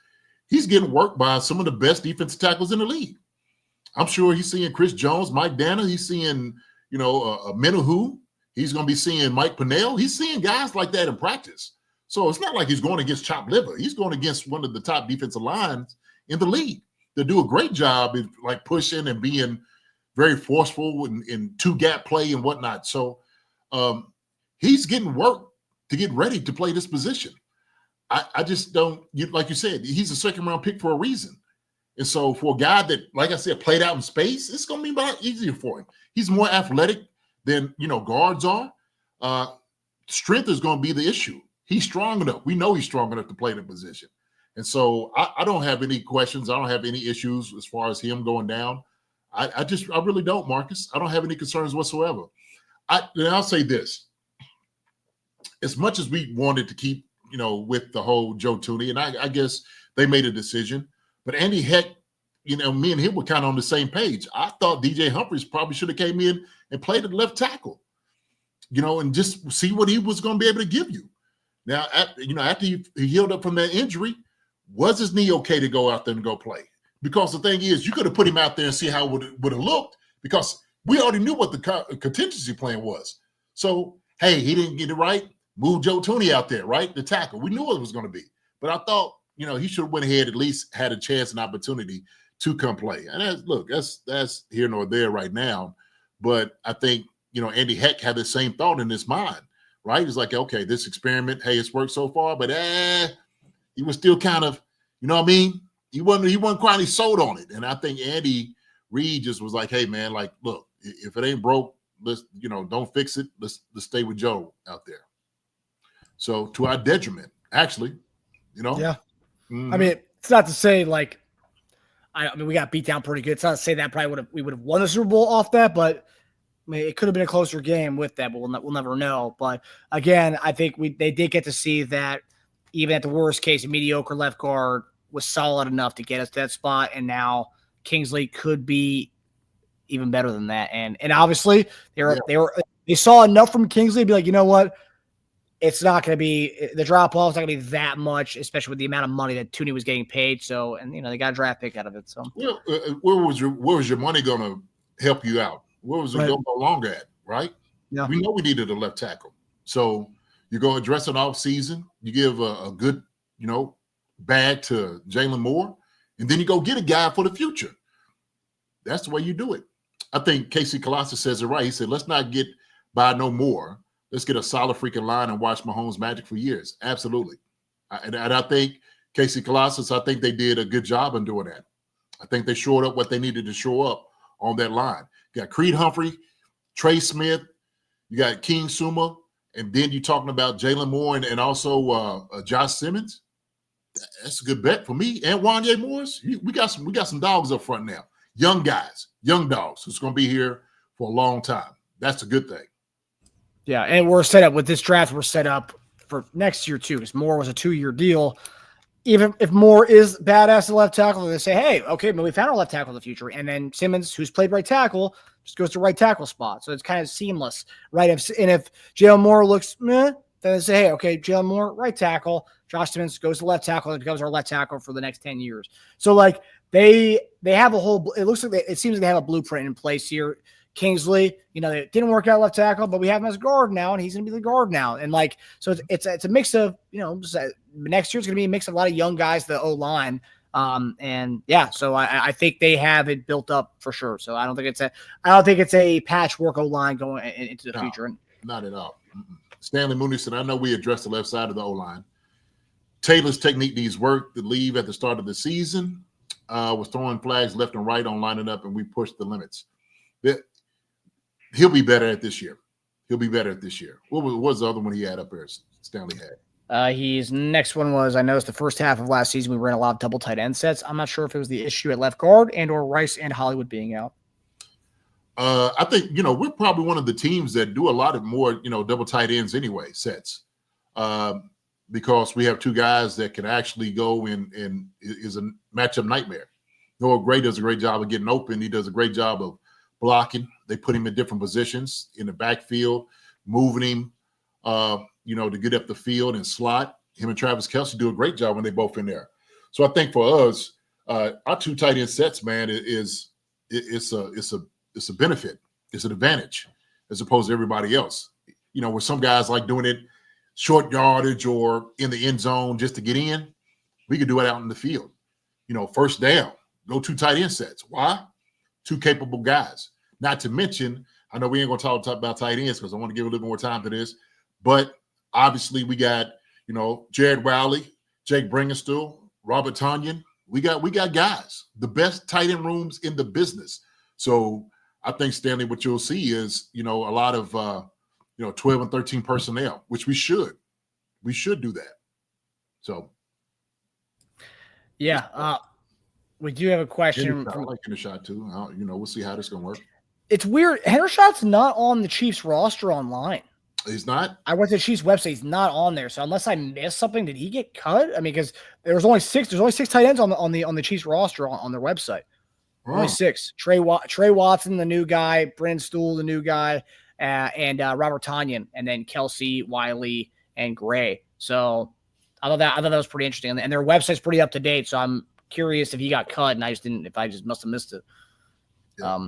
He's getting worked by some of the best defensive tackles in the league. I'm sure he's seeing Chris Jones, Mike Danna. He's seeing, Menahu. He's going to be seeing Mike Pinnell. He's seeing guys like that in practice. So it's not like he's going against chopped liver. He's going against one of the top defensive lines in the league. They do a great job in like pushing and being very forceful in two-gap play and whatnot. So he's getting work to get ready to play this position. I just don't, like you said, he's a second-round pick for a reason. And so for a guy that, like I said, played out in space, it's going to be a lot easier for him. He's more athletic than, guards are. Strength is going to be the issue. He's strong enough. We know he's strong enough to play the position. And so I don't have any questions. I don't have any issues as far as him going down. I really don't, Marcus. I don't have any concerns whatsoever. I'll say this. As much as we wanted to keep, with the whole Joe Tooney, and I guess they made a decision, but Andy Heck, me and him were kind of on the same page. I thought DJ Humphries probably should have came in and played at left tackle, and just see what he was going to be able to give you. Now, after he healed up from that injury, was his knee okay to go out there and go play? Because the thing is, you could have put him out there and see how it would have looked, because we already knew what the contingency plan was. So, hey, he didn't get it right. Move Joe Tooney out there, right? The tackle. We knew what it was going to be. But I thought, he should have went ahead, at least had a chance and opportunity to come play. And that's here nor there right now. But I think, Andy Heck had the same thought in his mind, right? He's like, okay, this experiment, hey, it's worked so far, but he was still kind of, you know what I mean? He wasn't quite sold on it. And I think Andy Reid just was like, hey, man, like, look, if it ain't broke, let's, don't fix it. Let's stay with Joe out there. So to our detriment, actually, Yeah. Mm-hmm. I mean, it's not to say like, I mean, we got beat down pretty good. It's not to say that we would have won the Super Bowl off that, but I mean, it could have been a closer game with that, but we'll never know. But again, I think they did get to see that even at the worst case, a mediocre left guard was solid enough to get us to that spot. And now Kingsley could be even better than that. And obviously they saw enough from Kingsley to be like, you know what? It's not going to be the drop off. It's not going to be that much, especially with the amount of money that Tooney was getting paid. So, and they got a draft pick out of it. So, where was your money going to help you out? Where was it going to go longer at? Right? Yeah. We know we needed a left tackle. So you go address an off season. You give a good, bag to Jalen Moore, and then you go get a guy for the future. That's the way you do it. I think Casey Colossus says it right. He said, "Let's not get by no more. Let's get a solid freaking line and watch Mahomes' magic for years." Absolutely. And I think Casey Colossus, I think they did a good job in doing that. I think they showed up what they needed to show up on that line. You got Creed Humphrey, Trey Smith, you got King Suma, and then you're talking about Jalen Moore and also Josh Simmons. That's a good bet for me. And Wanye Morris. We got some dogs up front now. Young guys, young dogs who's going to be here for a long time. That's a good thing. Yeah, and we're set up with this draft. We're set up for next year too, because Moore was a 2-year deal. Even if Moore is badass at left tackle, they say, "Hey, okay, but we found our left tackle in the future." And then Simmons, who's played right tackle, just goes to right tackle spot. So it's kind of seamless, right? If Jalen Moore looks meh, then they say, "Hey, okay, Jalen Moore, right tackle. Josh Simmons goes to left tackle and becomes our left tackle for the next 10 years." So like they have a whole. It looks like it seems like they have a blueprint in place here. Kingsley, it didn't work out left tackle, but we have him as guard now, and he's going to be the guard now. And so it's a mix of, next year it's going to be a mix of a lot of young guys, the O-line, And yeah, so I think they have it built up for sure. So I don't think it's a patchwork O-line going into the future. Not at all. Stanley Mooney said, I know we addressed the left side of the O-line. Taylor's technique needs work. To leave at the start of the season was throwing flags left and right on lining up, and we pushed the limits. He'll be better at this year. What was the other one he had up there, Stanley had? His next one was, I noticed the first half of last season we ran a lot of double tight end sets. I'm not sure if it was the issue at left guard and or Rice and Hollywood being out. I think, we're probably one of the teams that do a lot of more, double tight ends anyway, sets. Because we have two guys that can actually go and is a matchup nightmare. Noah Gray does a great job of getting open. He does a great job of blocking. They put him in different positions in the backfield, moving him, to get up the field and slot. Him and Travis Kelce do a great job when they both in there. So I think for us, our two tight end sets, man, it's a benefit. It's an advantage as opposed to everybody else. Where some guys like doing it short yardage or in the end zone just to get in, we could do it out in the field. First down, go two tight end sets. Why? Two capable guys. Not to mention, I know we ain't going to talk about tight ends because I want to give a little more time to this, but obviously we got, Jared Rowley, Jake Bringenstool, Robert Tonyan. We got guys, the best tight end rooms in the business. So I think, Stanley, what you'll see is, a lot of, 12 and 13 personnel, which we should do that. So. Yeah. We do have a question. I like Hendershot too. We'll see how this is going to work. It's weird. Hendershot's not on the Chiefs roster online. He's not? I went to the Chiefs website. He's not on there. So unless I missed something, did he get cut? I mean, because there's only six tight ends on the Chiefs roster on their website. Oh. Only six. Trey Watson, the new guy, Brent Stool, the new guy, and Robert Tonyan, and then Kelce, Wiley, and Gray. So I thought that was pretty interesting. And their website's pretty up to date. So I'm curious if he got cut and I just must have missed it. Yeah.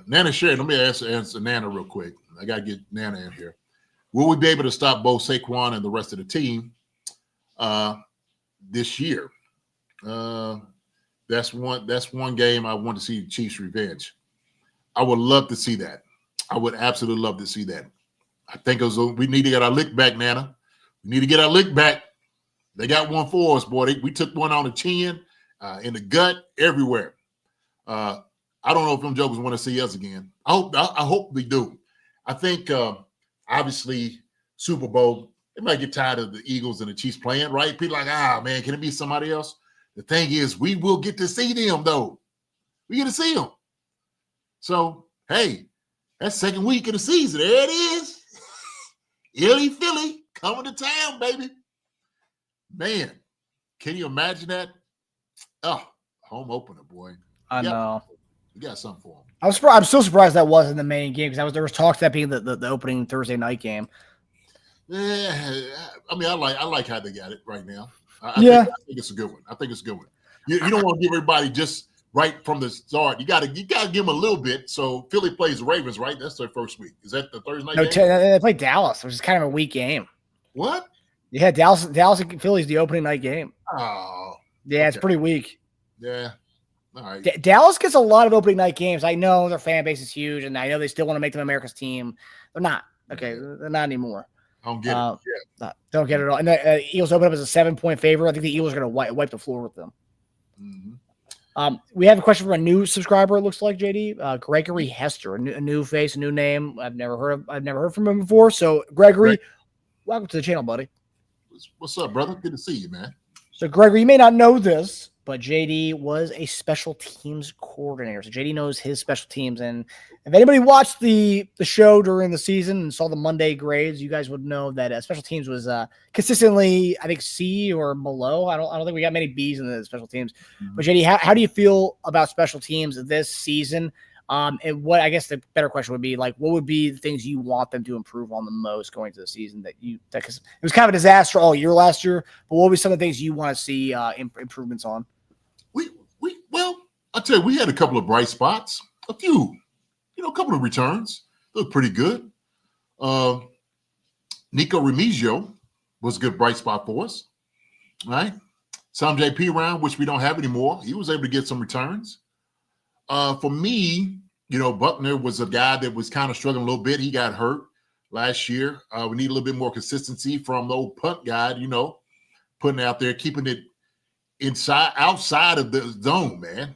Nana shared. Let me answer Nana real quick. I got to get Nana in here. Will we be able to stop both Saquon and the rest of the team this year? That's one game I want to see the Chiefs revenge. I would love to see that. I would absolutely love to see that. I think we need to get our lick back, Nana. We need to get our lick back. They got one for us, boy. We took one on the chin, in the gut, everywhere. I don't know if them jokers want to see us again. I hope they do. I think, obviously, Super Bowl, they might get tired of the Eagles and the Chiefs playing, right? People like, man, can it be somebody else? The thing is, we will get to see them, though. We get to see them. So, hey, that's second week of the season. There it is. Philly coming to town, baby. Man, can you imagine that? Oh, home opener, boy. I know. We got something for him. I'm still surprised that wasn't the main game because there was talk that being the opening Thursday night game. Yeah, I mean, I like how they got it right now. I think it's a good one. You don't want to give everybody just right from the start. You got to give them a little bit. So Philly plays the Ravens, right? That's their first week. Is that the Thursday night game? No, they play Dallas, which is kind of a weak game. What? Yeah, Dallas and Philly's the opening night game. Oh, yeah, okay. It's pretty weak. Yeah. All right. Dallas gets a lot of opening night games. I know their fan base is huge, and I know they still want to make them America's team. They're not. Okay, they're not anymore. I don't get it. Yeah. Don't get it at all. And the Eagles open up as a 7-point favorite. I think the Eagles are going to wipe the floor with them. Mm-hmm. We have a question from a new subscriber. It looks like JD Gregory Hester, a new face, a new name. I've never heard from him before. So Gregory, welcome to the channel, buddy. What's up, brother? Good to see you, man. So Gregory, you may not know this, but JD was a special teams coordinator. So JD knows his special teams. And if anybody watched the show during the season and saw the Monday grades, you guys would know that special teams was consistently, I think, C or below. I don't think we got many B's in the special teams. Mm-hmm. But JD, how do you feel about special teams this season? And what, I guess the better question would be, like, what would be the things you want them to improve on the most going into the season because it was kind of a disaster all year last year, but what would be some of the things you want to see improvements on? Well, I'll tell you, we had a couple of bright spots, a few, a couple of returns. They looked pretty good. Nico Remigio was a good bright spot for us, right? Some JP round, which we don't have anymore. He was able to get some returns. For me, Buckner was a guy that was kind of struggling a little bit. He got hurt last year. We need a little bit more consistency from the old punt guy, putting out there, keeping it outside of the zone, man.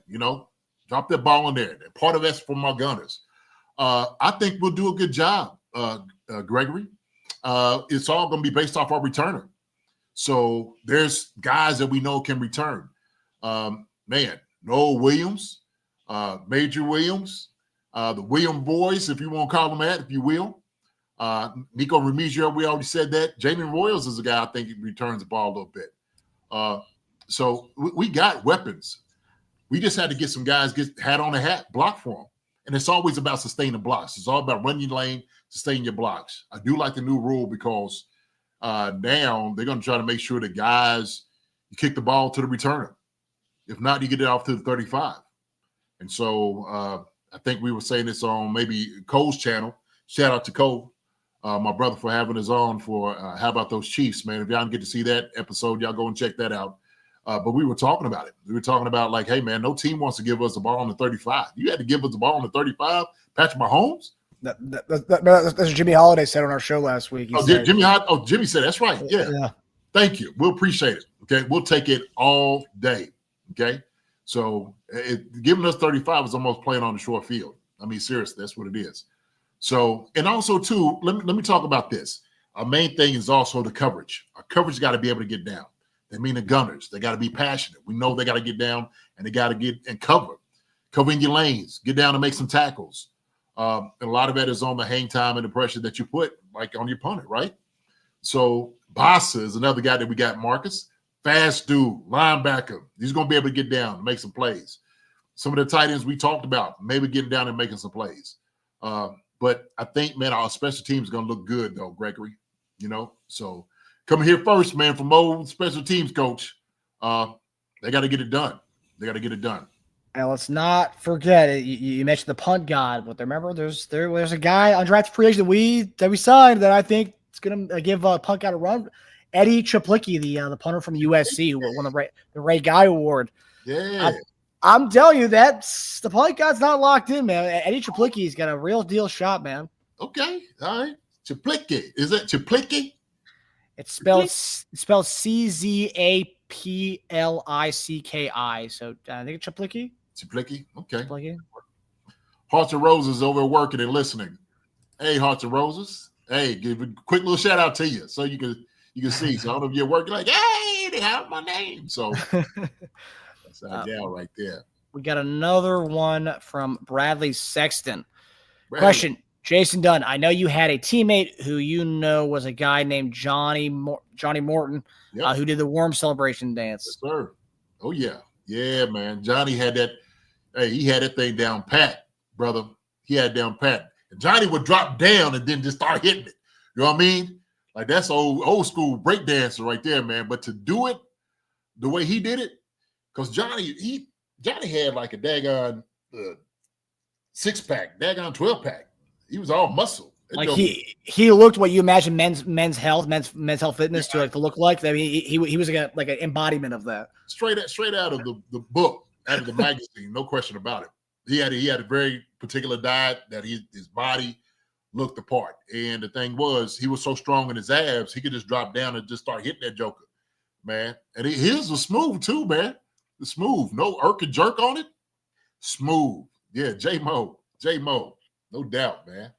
Drop that ball in there. Part of that's from our gunners. I think we'll do a good job, Gregory. It's all going to be based off our returner. So there's guys that we know can return. Noel Williams, Major Williams, the William boys, if you want to call them that, if you will. Nico Remigio, we already said that. Jalen Royals is a guy I think he returns the ball a little bit. So we got weapons. We just had to get some guys get hat on a hat, block for them. And it's always about sustaining blocks. It's all about running your lane, sustain your blocks. I do like the new rule because now they're going to try to make sure that guys, you kick the ball to the returner. If not, you get it off to the 35. And so I think we were saying this on maybe Cole's channel. Shout out to Cole, my brother, for having us on for How About Those Chiefs, man. If y'all didn't get to see that episode, y'all go and check that out. But we were talking about it. We were talking about like, hey, man, no team wants to give us the ball on the 35. You had to give us the ball on the 35, Patrick Mahomes? That's what Jimmy Holiday said on our show last week. Jimmy said that's right. Yeah. Thank you. We'll appreciate it. Okay. We'll take it all day. Okay. So giving us 35 is almost playing on the short field. I mean, seriously, that's what it is. So, and also too, let me talk about this. Our main thing is also the coverage. Our coverage got to be able to get down. They mean the gunners. They got to be passionate. We know they got to get down and they got to get and cover in your lanes, get down and make some tackles. And a lot of that is on the hang time and the pressure that you put, like on your opponent, right? So Bossa is another guy that we got, Marcus. Fast dude, linebacker. He's going to be able to get down and make some plays. Some of the tight ends we talked about, maybe getting down and making some plays. But I think, man, our special teams is going to look good, though, Gregory. So coming here first, man, from old special teams coach, they got to get it done. They got to get it done. And let's not forget it. You mentioned the punt god, but remember, there's a guy undrafted free agent that we signed that I think is going to give punt god a run. Eddie Chaplicki, the punter from USC, who won the Ray Guy Award. Yeah, I'm telling you that the punt god's not locked in, man. Eddie Chaplicki's got a real deal shot, man. Okay, all right. Chaplicki, is it Chaplicki? It's spelled CZAPLICKI. So I think it's Chaplicki. Chaplicki, okay. Chaplicki. Hearts and Roses over working and listening. Hey, Hearts and Roses. Hey, give a quick little shout out to you so you can see. So I don't know if you're working like, hey, they have my name. So that's our gal right there. We got another one from Bradley Sexton. Bradley. Question, Jason Dunn. I know you had a teammate who was a guy named Johnny Morton, Yep. who did the worm celebration dance. Yes, sir. Oh, yeah. Yeah, man. Johnny had that. Hey, he had that thing down pat, brother. He had it down pat. And Johnny would drop down and then just start hitting it. You know what I mean? Like that's old school break dancer right there, man. But to do it the way he did it, because Johnny had like a daggone 6-pack, daggone 12-pack. He was all muscle. Like he looked what you imagine men's health fitness to look like. I mean, he was like an embodiment of that. Straight out of the book, out of the magazine, no question about it. He had a very particular diet that his body looked the part. And the thing was, he was so strong in his abs, he could just drop down and just start hitting that joker, man. And his was smooth too, man. It's smooth, no irk and jerk on it. Smooth, yeah. J-Mo, no doubt, man.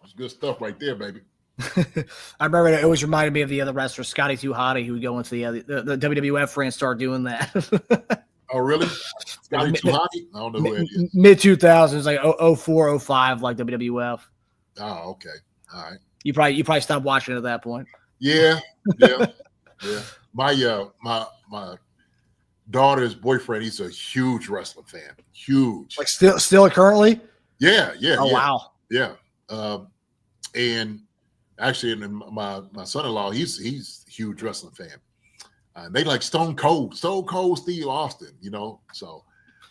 It's good stuff right there, baby. I remember it always reminded me of the other wrestler, Scotty Too Hottie, who would go into the WWF ring and start doing that. Oh, really? Scotty Too Hottie? I don't know who that is. Mid-2000s, like 04, 05, like WWF. Oh, okay. All right. You probably stopped watching at that point. Yeah. My daughter's boyfriend, he's a huge wrestling fan. Huge. Like still currently? Yeah. Oh, wow. Yeah. And actually, my son-in-law, he's a huge wrestling fan. They like Stone Cold Steve Austin, So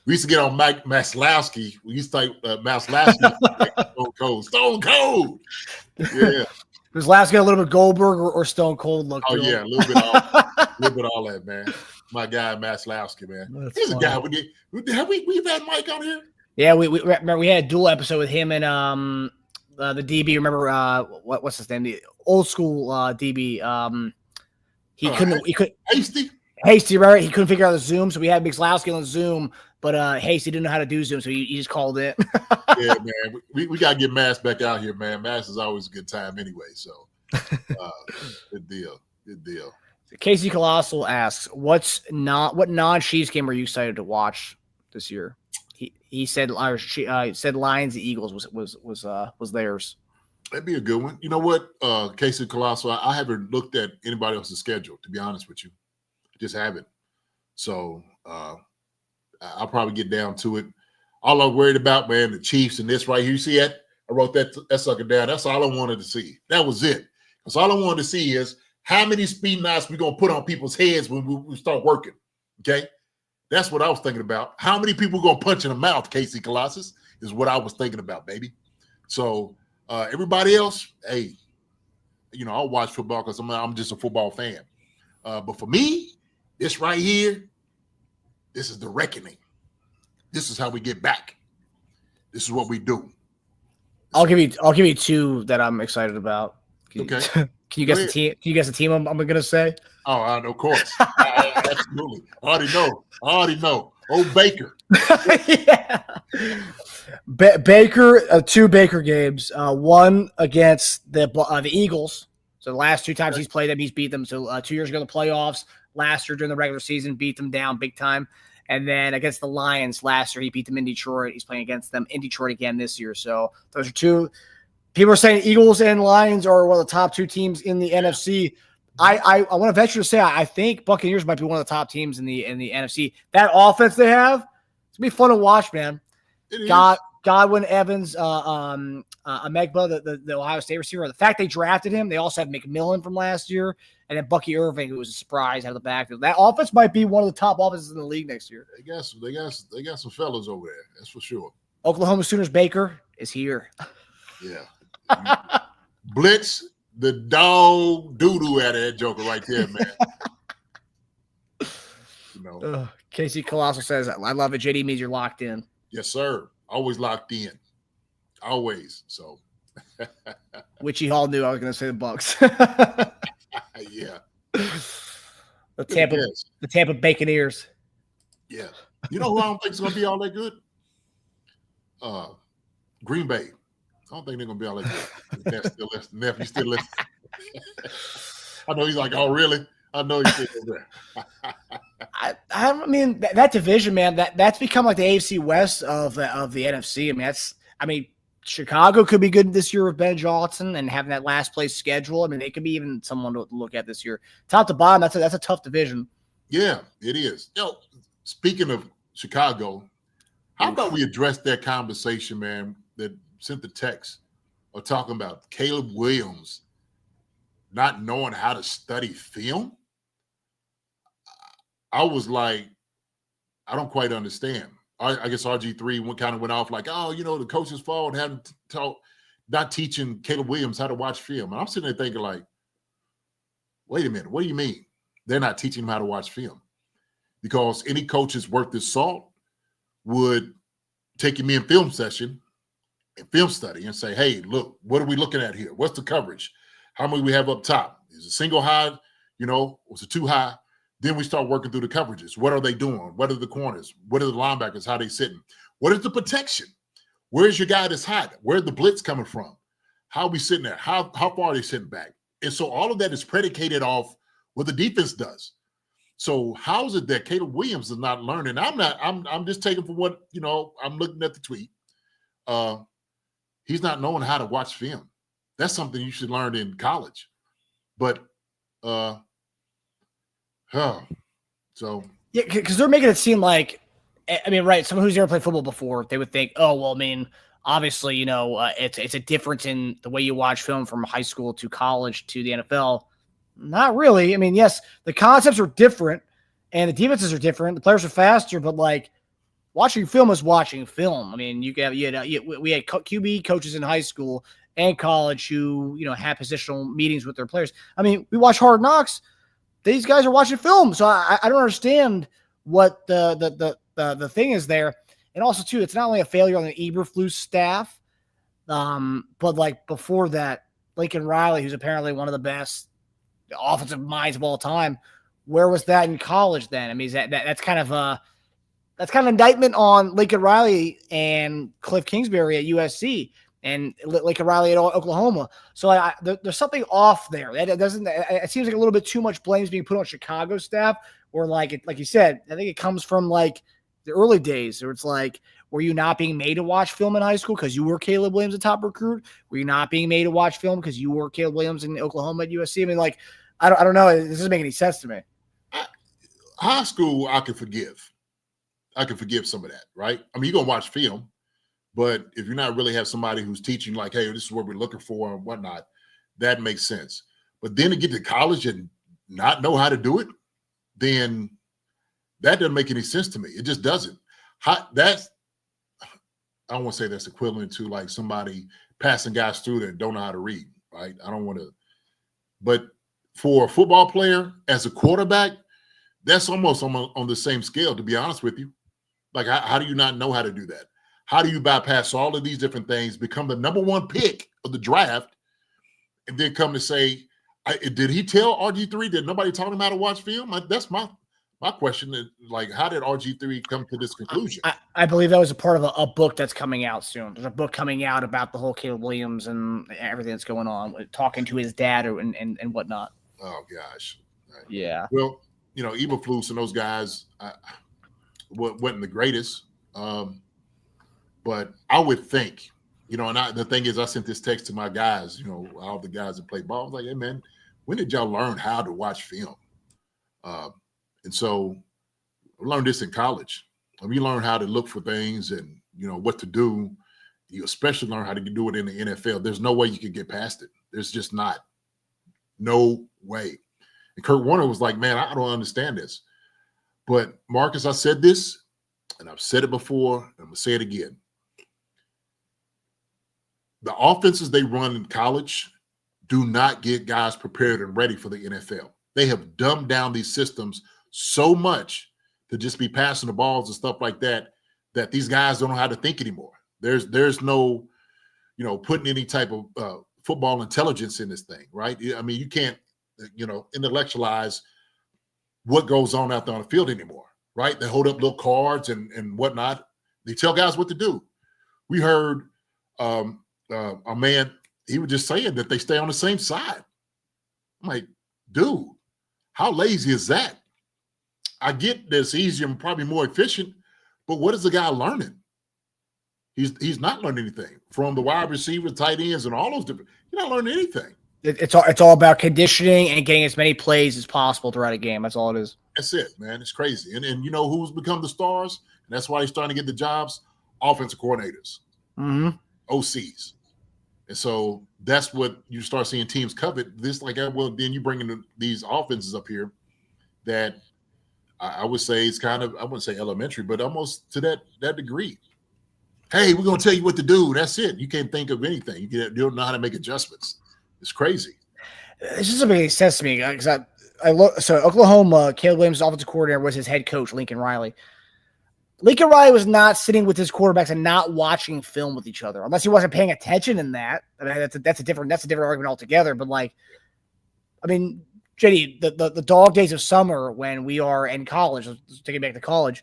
we used to get on Mike Maslowski. We used to type Maslowski, like Stone Cold. Yeah. Does Maslowski a little bit Goldberg or Stone Cold look? Oh, yeah, a little bit all that, man. My guy Maslowski, man. That's He's a funny. guy we've had Mike on here. Yeah, we remember we had a dual episode with him and the DB. Remember what's his name? The old school DB. He couldn't Hasty, right? He couldn't figure out the Zoom, so we had Mixlowski on the Zoom, but Hasty didn't know how to do Zoom, so he just called it. Yeah, man. We gotta get Mass back out here, man. Mass is always a good time anyway. So good deal. Good deal. Casey Colossal asks, what non-Chiefs game are you excited to watch this year? He said said Lions, the Eagles was theirs. That'd be a good one. You know what, Casey Colossal, I haven't looked at anybody else's schedule, to be honest with you. Just haven't. So I'll probably get down to it. All I'm worried about, man, the Chiefs and this right here. You see that? I wrote that sucker down. That's all I wanted to see. That was it. Because all I wanted to see is how many speed knots we're going to put on people's heads when we start working. Okay? That's what I was thinking about. How many people going to punch in the mouth, Casey Colossus, is what I was thinking about, baby. So everybody else, hey, I'll watch football because I'm just a football fan. But for me, this right here, this is the reckoning. This is how we get back. This is what we do. I'll give you two that I'm excited about. Okay. Can you guess the team? Can you guess the team I'm gonna say? Oh, of course. Absolutely. I already know. Oh, Baker. Yeah. Baker, two Baker games. One against the Eagles. So the last two times he's played them, he's beat them. So 2 years ago in the playoffs, last year during the regular season, beat them down big time. And then against the Lions last year, he beat them in Detroit. He's playing against them in Detroit again this year. So those are two. People are saying Eagles and Lions are one of the top two teams in the NFC. I want to venture to say I think Buccaneers might be one of the top teams in the NFC. That offense they have, it's gonna be fun to watch, man. Godwin, Evans, Amegba, the Ohio State receiver. The fact they drafted him, they also have McMillan from last year, and then Bucky Irving, who was a surprise out of the backfield. That offense might be one of the top offenses in the league next year. They got some fellas over there. That's for sure. Oklahoma Sooners Baker is here. Yeah. Blitz the dog doo-doo out of that joker right there, man. Casey Colossal says, I love it. JD means you're locked in. Yes, sir. Always locked in. Always. So Which you all knew I was going to say the Bucks. yeah. The Tampa Baconeers. Yeah. You know who I don't think is going to be all that good? Green Bay. I don't think they're going to be all that good. Neff still listening. I know he's like, oh, really? I know he's still there. I mean, that division, man, that's become like the AFC West of the NFC. I mean, Chicago could be good this year with Ben Johnson and having that last place schedule. I mean, they could be even someone to look at this year. Top to bottom, that's a tough division. Yeah, it is. Speaking of Chicago, how about we address that conversation, man, that sent the text of talking about Caleb Williams not knowing how to study film? I was like, I don't quite understand. I guess RG3 kind of went off like, oh, the coach's fault not teaching Caleb Williams how to watch film. And I'm sitting there thinking like, wait a minute, what do you mean they're not teaching him how to watch film? Because any coach that's worth his salt would take him in film session and film study and say, hey, look, what are we looking at here? What's the coverage? How many we have up top? Is it single high? Was it too high? Then we start working through the coverages. What are they doing? What are the corners? What are the linebackers? How are they sitting? What is the protection? Where's your guy that's hiding? Where's the blitz coming from? How are we sitting there? How far are they sitting back? And so all of that is predicated off what the defense does. So how is it that Caleb Williams is not learning? I'm just taking from what, I'm looking at the tweet. He's not knowing how to watch film. That's something you should learn in college. But so yeah, because they're making it seem like, right, someone who's never played football before, they would think, oh, well, obviously, it's a difference in the way you watch film from high school to college to the NFL. Not really. Yes, the concepts are different and the defenses are different. The players are faster, but like watching film is watching film. We had QB coaches in high school and college who, had positional meetings with their players. We watch Hard Knocks. these guys are watching film. So I don't understand what the thing is there. And also, too, it's not only a failure on the Eberflus staff, but like before that, Lincoln Riley, who's apparently one of the best offensive minds of all time, where was that in college then? I mean, that's kind of an indictment on Lincoln Riley and Cliff Kingsbury at USC and Lincoln Riley at Oklahoma. So there's something off there. That doesn't. It seems like a little bit too much blame is being put on Chicago staff, or like you said, I think it comes from like the early days where it's like, were you not being made to watch film in high school because you were Caleb Williams, a top recruit? Were you not being made to watch film because you were Caleb Williams in Oklahoma at USC? I mean, like, I don't know. This doesn't make any sense to me. High school, I can forgive. I can forgive some of that, right? I mean, you're going to watch film, but if you're not really have somebody who's teaching like, hey, this is what we're looking for and whatnot, that makes sense. But then to get to college and not know how to do it, then that doesn't make any sense to me. It just doesn't. I don't want to say that's equivalent to like somebody passing guys through that don't know how to read, right? I don't want to. But for a football player as a quarterback, that's almost on the same scale, to be honest with you. Like, how do you not know how to do that? How do you bypass all of these different things, become the number one pick of the draft, and then come to say, did he tell RG3 that nobody taught him how to watch film? That's my question is, like, how did RG3 come to this conclusion? I believe that was a part of a book that's coming out soon. There's a book coming out about the whole Caleb Williams and everything that's going on, talking to his dad and whatnot. Oh, gosh. Yeah. Well, you know, Eberflus and those guys wasn't the greatest. But I would think, you know, and the thing is, I sent this text to my guys, you know, all the guys that play ball. I was like, hey, man, when did y'all learn how to watch film? And so I learned this in college. When you learn how to look for things and, you know, what to do, you especially learn how to do it in the NFL. There's no way you can get past it. There's just not. No way. And Kurt Warner was like, man, I don't understand this. But Marcus, I said this, and I've said it before, and I'm going to say it again. The offenses they run in college do not get guys prepared and ready for the NFL. They have dumbed down these systems so much to just be passing the balls and stuff like that, that these guys don't know how to think anymore. There's no, you know, putting any type of football intelligence in this thing, right? I mean, you can't, you know, intellectualize what goes on out there on the field anymore, right? They hold up little cards and whatnot. They tell guys what to do. We heard a man, he was just saying that they stay on the same side. I'm like, dude, how lazy is that? I get this easier and probably more efficient, but what is the guy learning? He's not learning anything from the wide receivers, tight ends, and all those different. You're not learning anything. It's all about conditioning and getting as many plays as possible throughout a game. That's all it is. That's it, man. It's crazy. And you know who's become the stars? And that's why he's starting to get the jobs? Offensive coordinators, OCs. And so that's what you start seeing teams covet. This, like, well, then you bring in these offenses up here that I would say it's kind of, I wouldn't say elementary, but almost to that degree. Hey, we're going to tell you what to do. That's it. You can't think of anything. You don't know how to make adjustments. It's crazy. It just doesn't make any sense to me because I look. So Oklahoma, Caleb Williams' offensive coordinator was his head coach, Lincoln Riley. Lincoln Riley was not sitting with his quarterbacks and not watching film with each other, unless he wasn't paying attention in that. I mean, that's a different argument altogether. But like, I mean, JD, the dog days of summer when we are in college, let's take it back to college,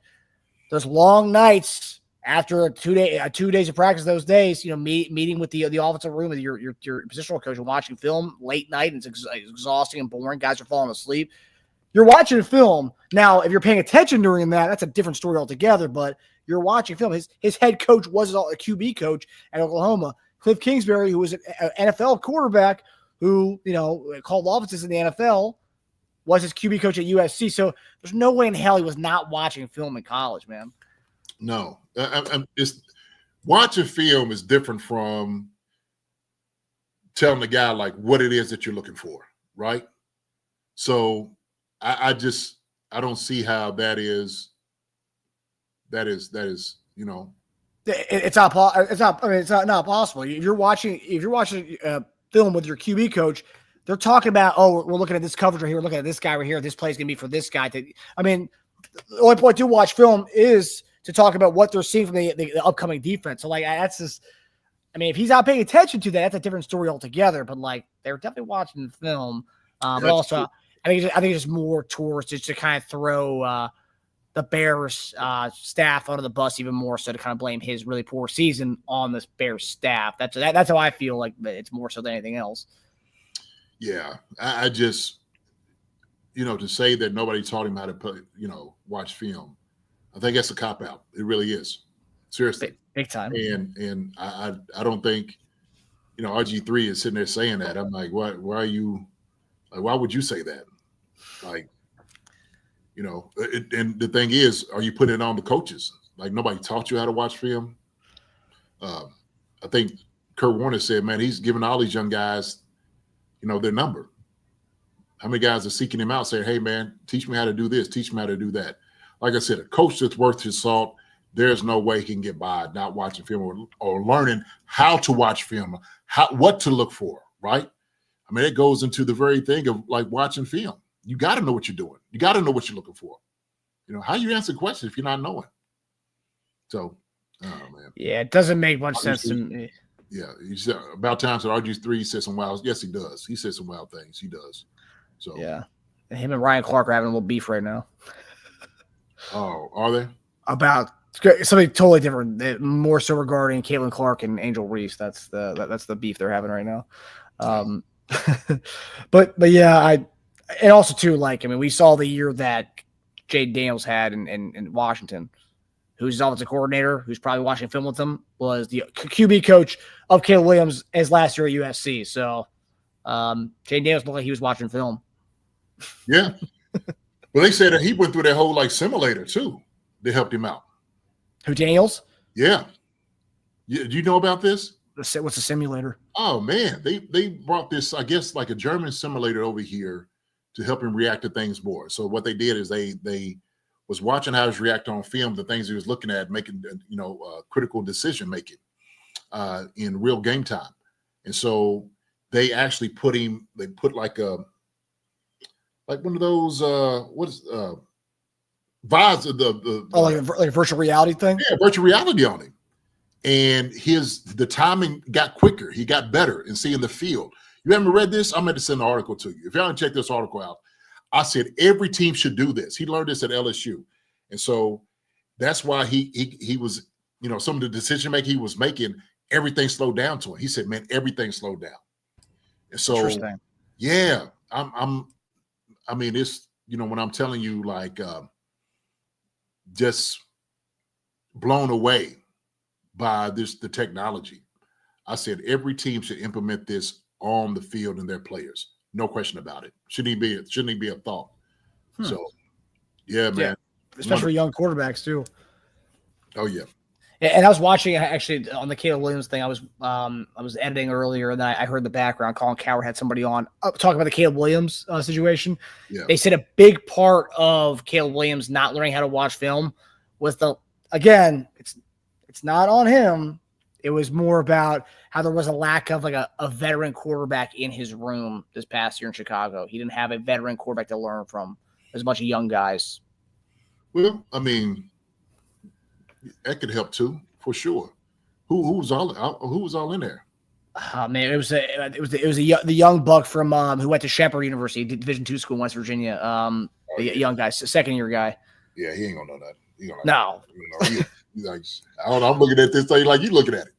those long nights after 2 days of practice, those days, you know, meeting with the offensive room with your positional coach and watching film late night, and it's exhausting and boring. Guys are falling asleep. You're watching film. Now, if you're paying attention during that, that's a different story altogether, but you're watching film. His head coach was a QB coach at Oklahoma. Cliff Kingsbury, who was an NFL quarterback who, you know, called offenses in the NFL, was his QB coach at USC. So there's no way in hell he was not watching film in college, man. No. Watching film is different from telling the guy like what it is that you're looking for, right? So I don't see how that is, you know. It's not possible. If you're watching film with your QB coach, they're talking about, oh, we're looking at this coverage right here, we're looking at this guy right here, this play is going to be for this guy. I mean, the only point to watch film is to talk about what they're seeing from the upcoming defense. So, like, that's just, I mean, if he's not paying attention to that, that's a different story altogether. But, like, they're definitely watching the film. But also, true. I think it's just more towards just to kind of throw the Bears staff under the bus even more so to kind of blame his really poor season on this Bears staff. That's how I feel like it's more so than anything else. Yeah, I just, to say that nobody taught him how to play, watch film, I think that's a cop out. It really is. Seriously. Big time. And I don't think, RG3 is sitting there saying that. I'm like, why are you, like, why would you say that? Like, and the thing is, are you putting it on the coaches? Like, nobody taught you how to watch film. I think Kurt Warner said, man, he's giving all these young guys, their number. How many guys are seeking him out saying, hey, man, teach me how to do this, teach me how to do that. Like I said, a coach that's worth his salt, there's no way he can get by not watching film or learning how to watch film, what to look for, right? I mean, it goes into the very thing of like watching film. You got to know what you're doing. You got to know what you're looking for. How you answer questions if you're not knowing? So, oh, man. Yeah, it doesn't make much sense to me. Yeah, about time that RG3 said some wild. Yes, he does. He said some wild things. He does. So yeah, him and Ryan Clark are having a little beef right now. Oh, are they? About something totally different, more so regarding Caitlin Clark and Angel Reese. That's the beef they're having right now. But yeah, and also too, like, I mean, we saw the year that Jade Daniels had in Washington, who's his offensive coordinator, who's probably watching film with him, was the QB coach of Caleb Williams as last year at USC. So Jade Daniels looked like he was watching film. Yeah. Well, they said that he went through that whole like simulator too. They helped him out. Who, Daniels? Yeah. Do you know about this? What's a simulator? Oh man, they brought this, I guess, like a German simulator over here to help him react to things more. So what they did is they was watching how he was reacting on film, the things he was looking at, making critical decision making in real game time. And so they actually put like one of those visors, like a virtual reality thing? Yeah, virtual reality on him. And the timing got quicker. He got better in seeing the field. You haven't read this? I'm going to send an article to you. If you haven't checked this article out, I said every team should do this. He learned this at LSU. And so that's why he was, some of the decision making he was making, everything slowed down to him. He said, man, everything slowed down. And so, yeah, I mean, it's, when I'm telling you, like, just blown away by the technology. I said every team should implement this on the field and their players. No question about it. Shouldn't even be a thought. So, yeah, man. Yeah. Especially young quarterbacks too. Oh yeah. And I was watching actually on the Caleb Williams thing. I was editing earlier, and then I heard in the background Colin Coward had somebody on talking about the Caleb Williams situation. Yeah. They said a big part of Caleb Williams not learning how to watch film was it's not on him. It was more about how there was a lack of like a veteran quarterback in his room this past year in Chicago. He didn't have a veteran quarterback to learn from. There's a bunch of young guys. Well, I mean, that could help too, for sure. Who was all in there? Man, it was the young buck from who went to Shepherd University, Division II school in West Virginia. Young guy, second year guy. Yeah, he ain't gonna know that. No. He's like, I don't know. I'm looking at this thing like you looking at it.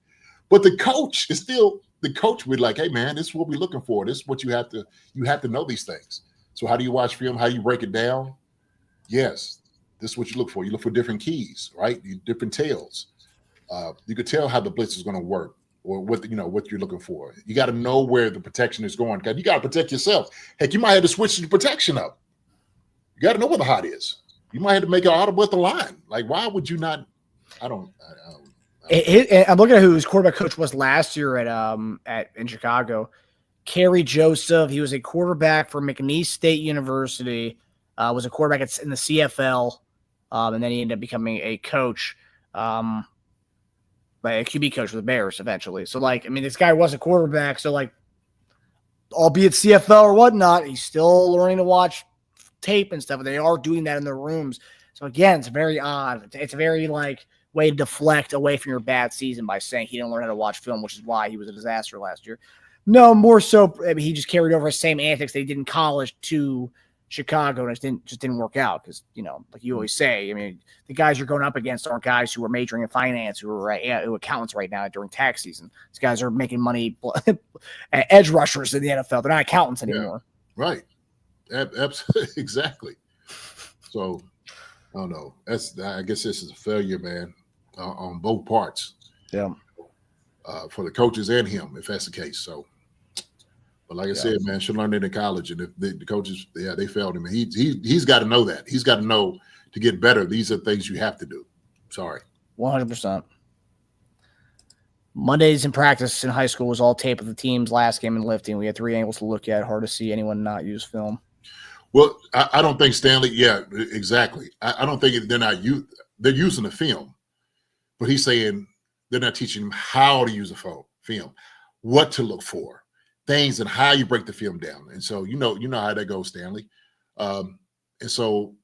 But the coach is still the coach. Would like, hey man, this is what we're looking for. This is what you have to know these things. So how do you watch film? How do you break it down? Yes, this is what you look for. You look for different keys, right? Different tails. You could tell how the blitz is going to work, or what you're looking for. You got to know where the protection is going. You got to protect yourself. Heck, you might have to switch the protection up. You got to know where the hot is. You might have to make an audible at the line. Like, why would you not? I don't. I'm looking at who his quarterback coach was last year in Chicago. Kerry Joseph. He was a quarterback for McNeese State University. Was a quarterback in the CFL, and then he ended up becoming a coach, a QB coach for the Bears eventually. So, like, I mean, this guy was a quarterback. So, like, albeit CFL or whatnot, he's still learning to watch tape and stuff. And they are doing that in their rooms. So again, it's very odd. It's a very way to deflect away from your bad season by saying he didn't learn how to watch film, which is why he was a disaster last year. No, more so, he just carried over his same antics that he did in college to Chicago, and it just didn't work out because, like you always say, the guys you're going up against aren't guys who are majoring in finance, who are accountants right now during tax season. These guys are making money edge rushers in the NFL. They're not accountants anymore. Yeah, right. Absolutely. Exactly. So, I don't know. I guess this is a failure, man, on both parts. Yeah. For the coaches and him, if that's the case. So, but like I said, man, should learn it in college. And if the coaches, they failed him. And he's got to know that. He's got to know to get better. These are things you have to do. Sorry. 100%. Mondays in practice in high school was all tape of the team's last game in lifting. We had 3 angles to look at. Hard to see anyone not use film. Well, I don't think Stanley. Yeah, exactly. I don't think they're using the film, but he's saying they're not teaching him how to use the film, what to look for, things, and how you break the film down. And so you know how that goes, Stanley. And so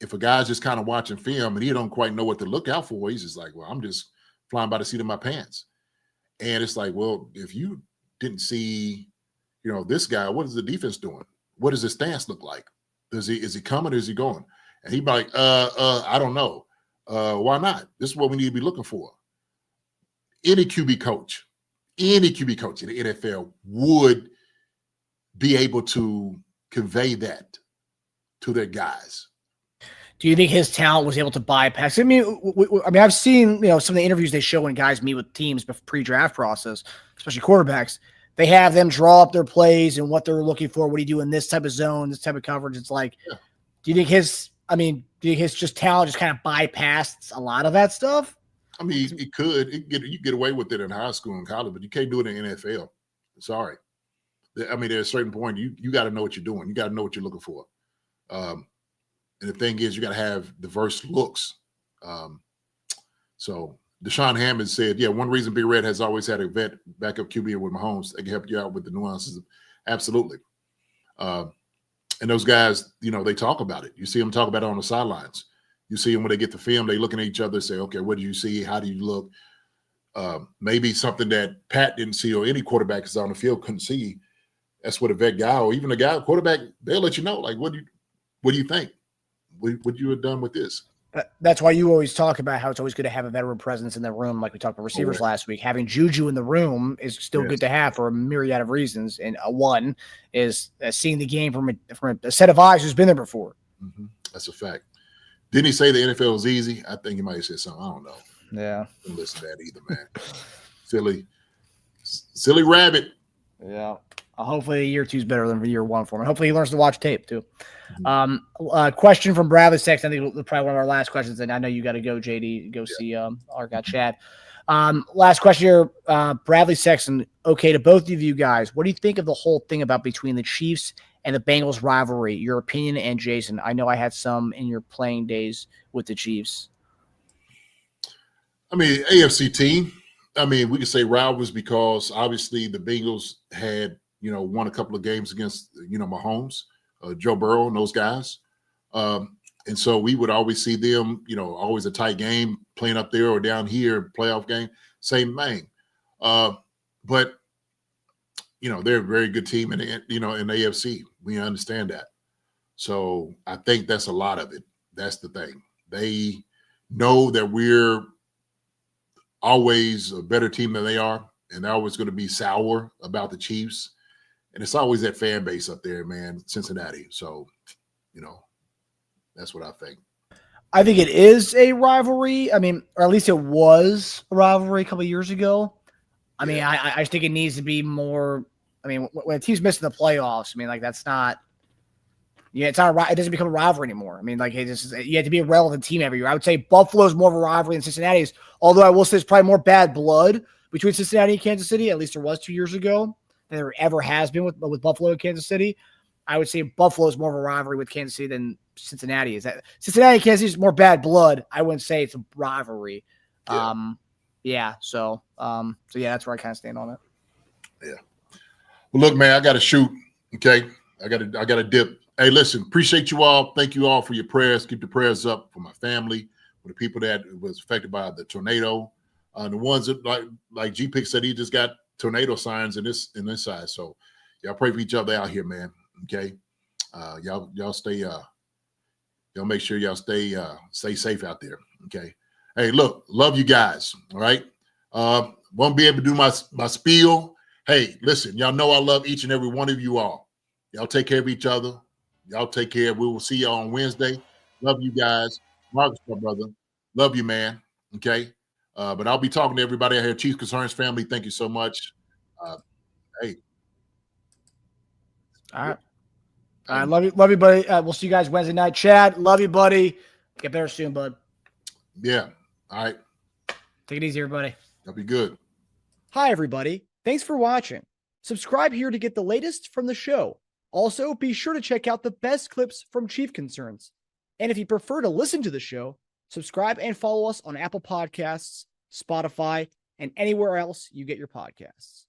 if a guy's just kind of watching film and he don't quite know what to look out for, he's just like, well, I'm just flying by the seat of my pants. And it's like, well, if you didn't see, this guy, what is the defense doing? What does his stance look like? Is he coming or is he going? And he'd be like, I don't know. Why not? This is what we need to be looking for. Any QB coach in the NFL would be able to convey that to their guys. Do you think his talent was able to bypass? I mean, I've seen some of the interviews they show when guys meet with teams pre-draft process, especially quarterbacks. They have them draw up their plays and what they're looking for. What do you do in this type of zone, this type of coverage? It's like, do you think his just talent just kind of bypassed a lot of that stuff? I mean, it could. You get away with it in high school and college, but you can't do it in the NFL. Sorry. I mean, at a certain point, you got to know what you're doing. You got to know what you're looking for. And the thing is, you got to have diverse looks. So Deshaun Hammond said, one reason Big Red has always had a vet backup QB with Mahomes, they can help you out with the nuances. Absolutely. And those guys, they talk about it. You see them talk about it on the sidelines. You see them when they get the film, they looking at each other and say, okay, what do you see? How do you look? Maybe something that Pat didn't see or any quarterback is on the field couldn't see. That's what a vet guy or even a guy, quarterback, they'll let you know, like, what do you think? What you have done with this? That's why you always talk about how it's always good to have a veteran presence in the room. Like we talked about receivers last week, having Juju in the room is still good to have for a myriad of reasons. And one is seeing the game from a set of eyes who's been there before. Mm-hmm. That's a fact. Didn't he say the NFL is easy? I think he might have said something. I don't know. Yeah. I didn't listen to that either, man. Silly rabbit. Yeah. Hopefully year 2 is better than year 1 for him. Hopefully he learns to watch tape too. Question from Bradley Sexton. I think probably one of our last questions. And I know you got to go, JD, go see our guy Chad. Last question here, Bradley Sexton. Okay, to both of you guys, what do you think of the whole thing about between the Chiefs and the Bengals rivalry? Your opinion, and Jason. I know I had some in your playing days with the Chiefs. I mean, AFC team. I mean, we could say rivals because obviously the Bengals had won a couple of games against Mahomes, Joe Burrow, and those guys. And so we would always see them, always a tight game playing up there or down here, playoff game, same thing. But, they're a very good team in the AFC. We understand that. So I think that's a lot of it. That's the thing. They know that we're always a better team than they are, and they're always going to be sour about the Chiefs. And it's always that fan base up there, man, Cincinnati. So, that's what I think. I think it is a rivalry. I mean, or at least it was a rivalry a couple of years ago. I mean, I think it needs to be more. I mean, when a team's missing the playoffs, I mean, like that's not. Yeah, it's not. It doesn't become a rivalry anymore. I mean, like you have to be a relevant team every year. I would say Buffalo's more of a rivalry than Cincinnati's. Although I will say there's probably more bad blood between Cincinnati and Kansas City. At least there was 2 years ago. Than there ever has been with Buffalo and Kansas City. I would say Buffalo is more of a rivalry with Kansas City than Cincinnati is. That Cincinnati and Kansas City is more bad blood. I wouldn't say it's a rivalry. So yeah, that's where I kind of stand on it. Yeah. Well, look, man, I got to shoot. Okay, I got to dip. Hey, listen, appreciate you all. Thank you all for your prayers. Keep the prayers up for my family, for the people that was affected by the tornado, the ones that like G Pick said, he just got tornado signs in this side. So y'all pray for each other out here, man. Okay, y'all stay. Y'all make sure y'all stay safe out there. Okay. Hey, look, love you guys. All right. Won't be able to do my spiel. Hey, listen, y'all know I love each and every one of you all. Y'all take care of each other. Y'all take care. We will see y'all on Wednesday. Love you guys. Marcus, my brother. Love you, man. Okay. But I'll be talking to everybody out here. Chief Concerns family, thank you so much. Hey. All right. All right. Love you, buddy. We'll see you guys Wednesday night. Chad, love you, buddy. Get better soon, bud. Yeah. All right. Take it easy, everybody. That'll be good. Hi, everybody. Thanks for watching. Subscribe here to get the latest from the show. Also, be sure to check out the best clips from Chief Concerns. And if you prefer to listen to the show, subscribe and follow us on Apple Podcasts, Spotify, and anywhere else you get your podcasts.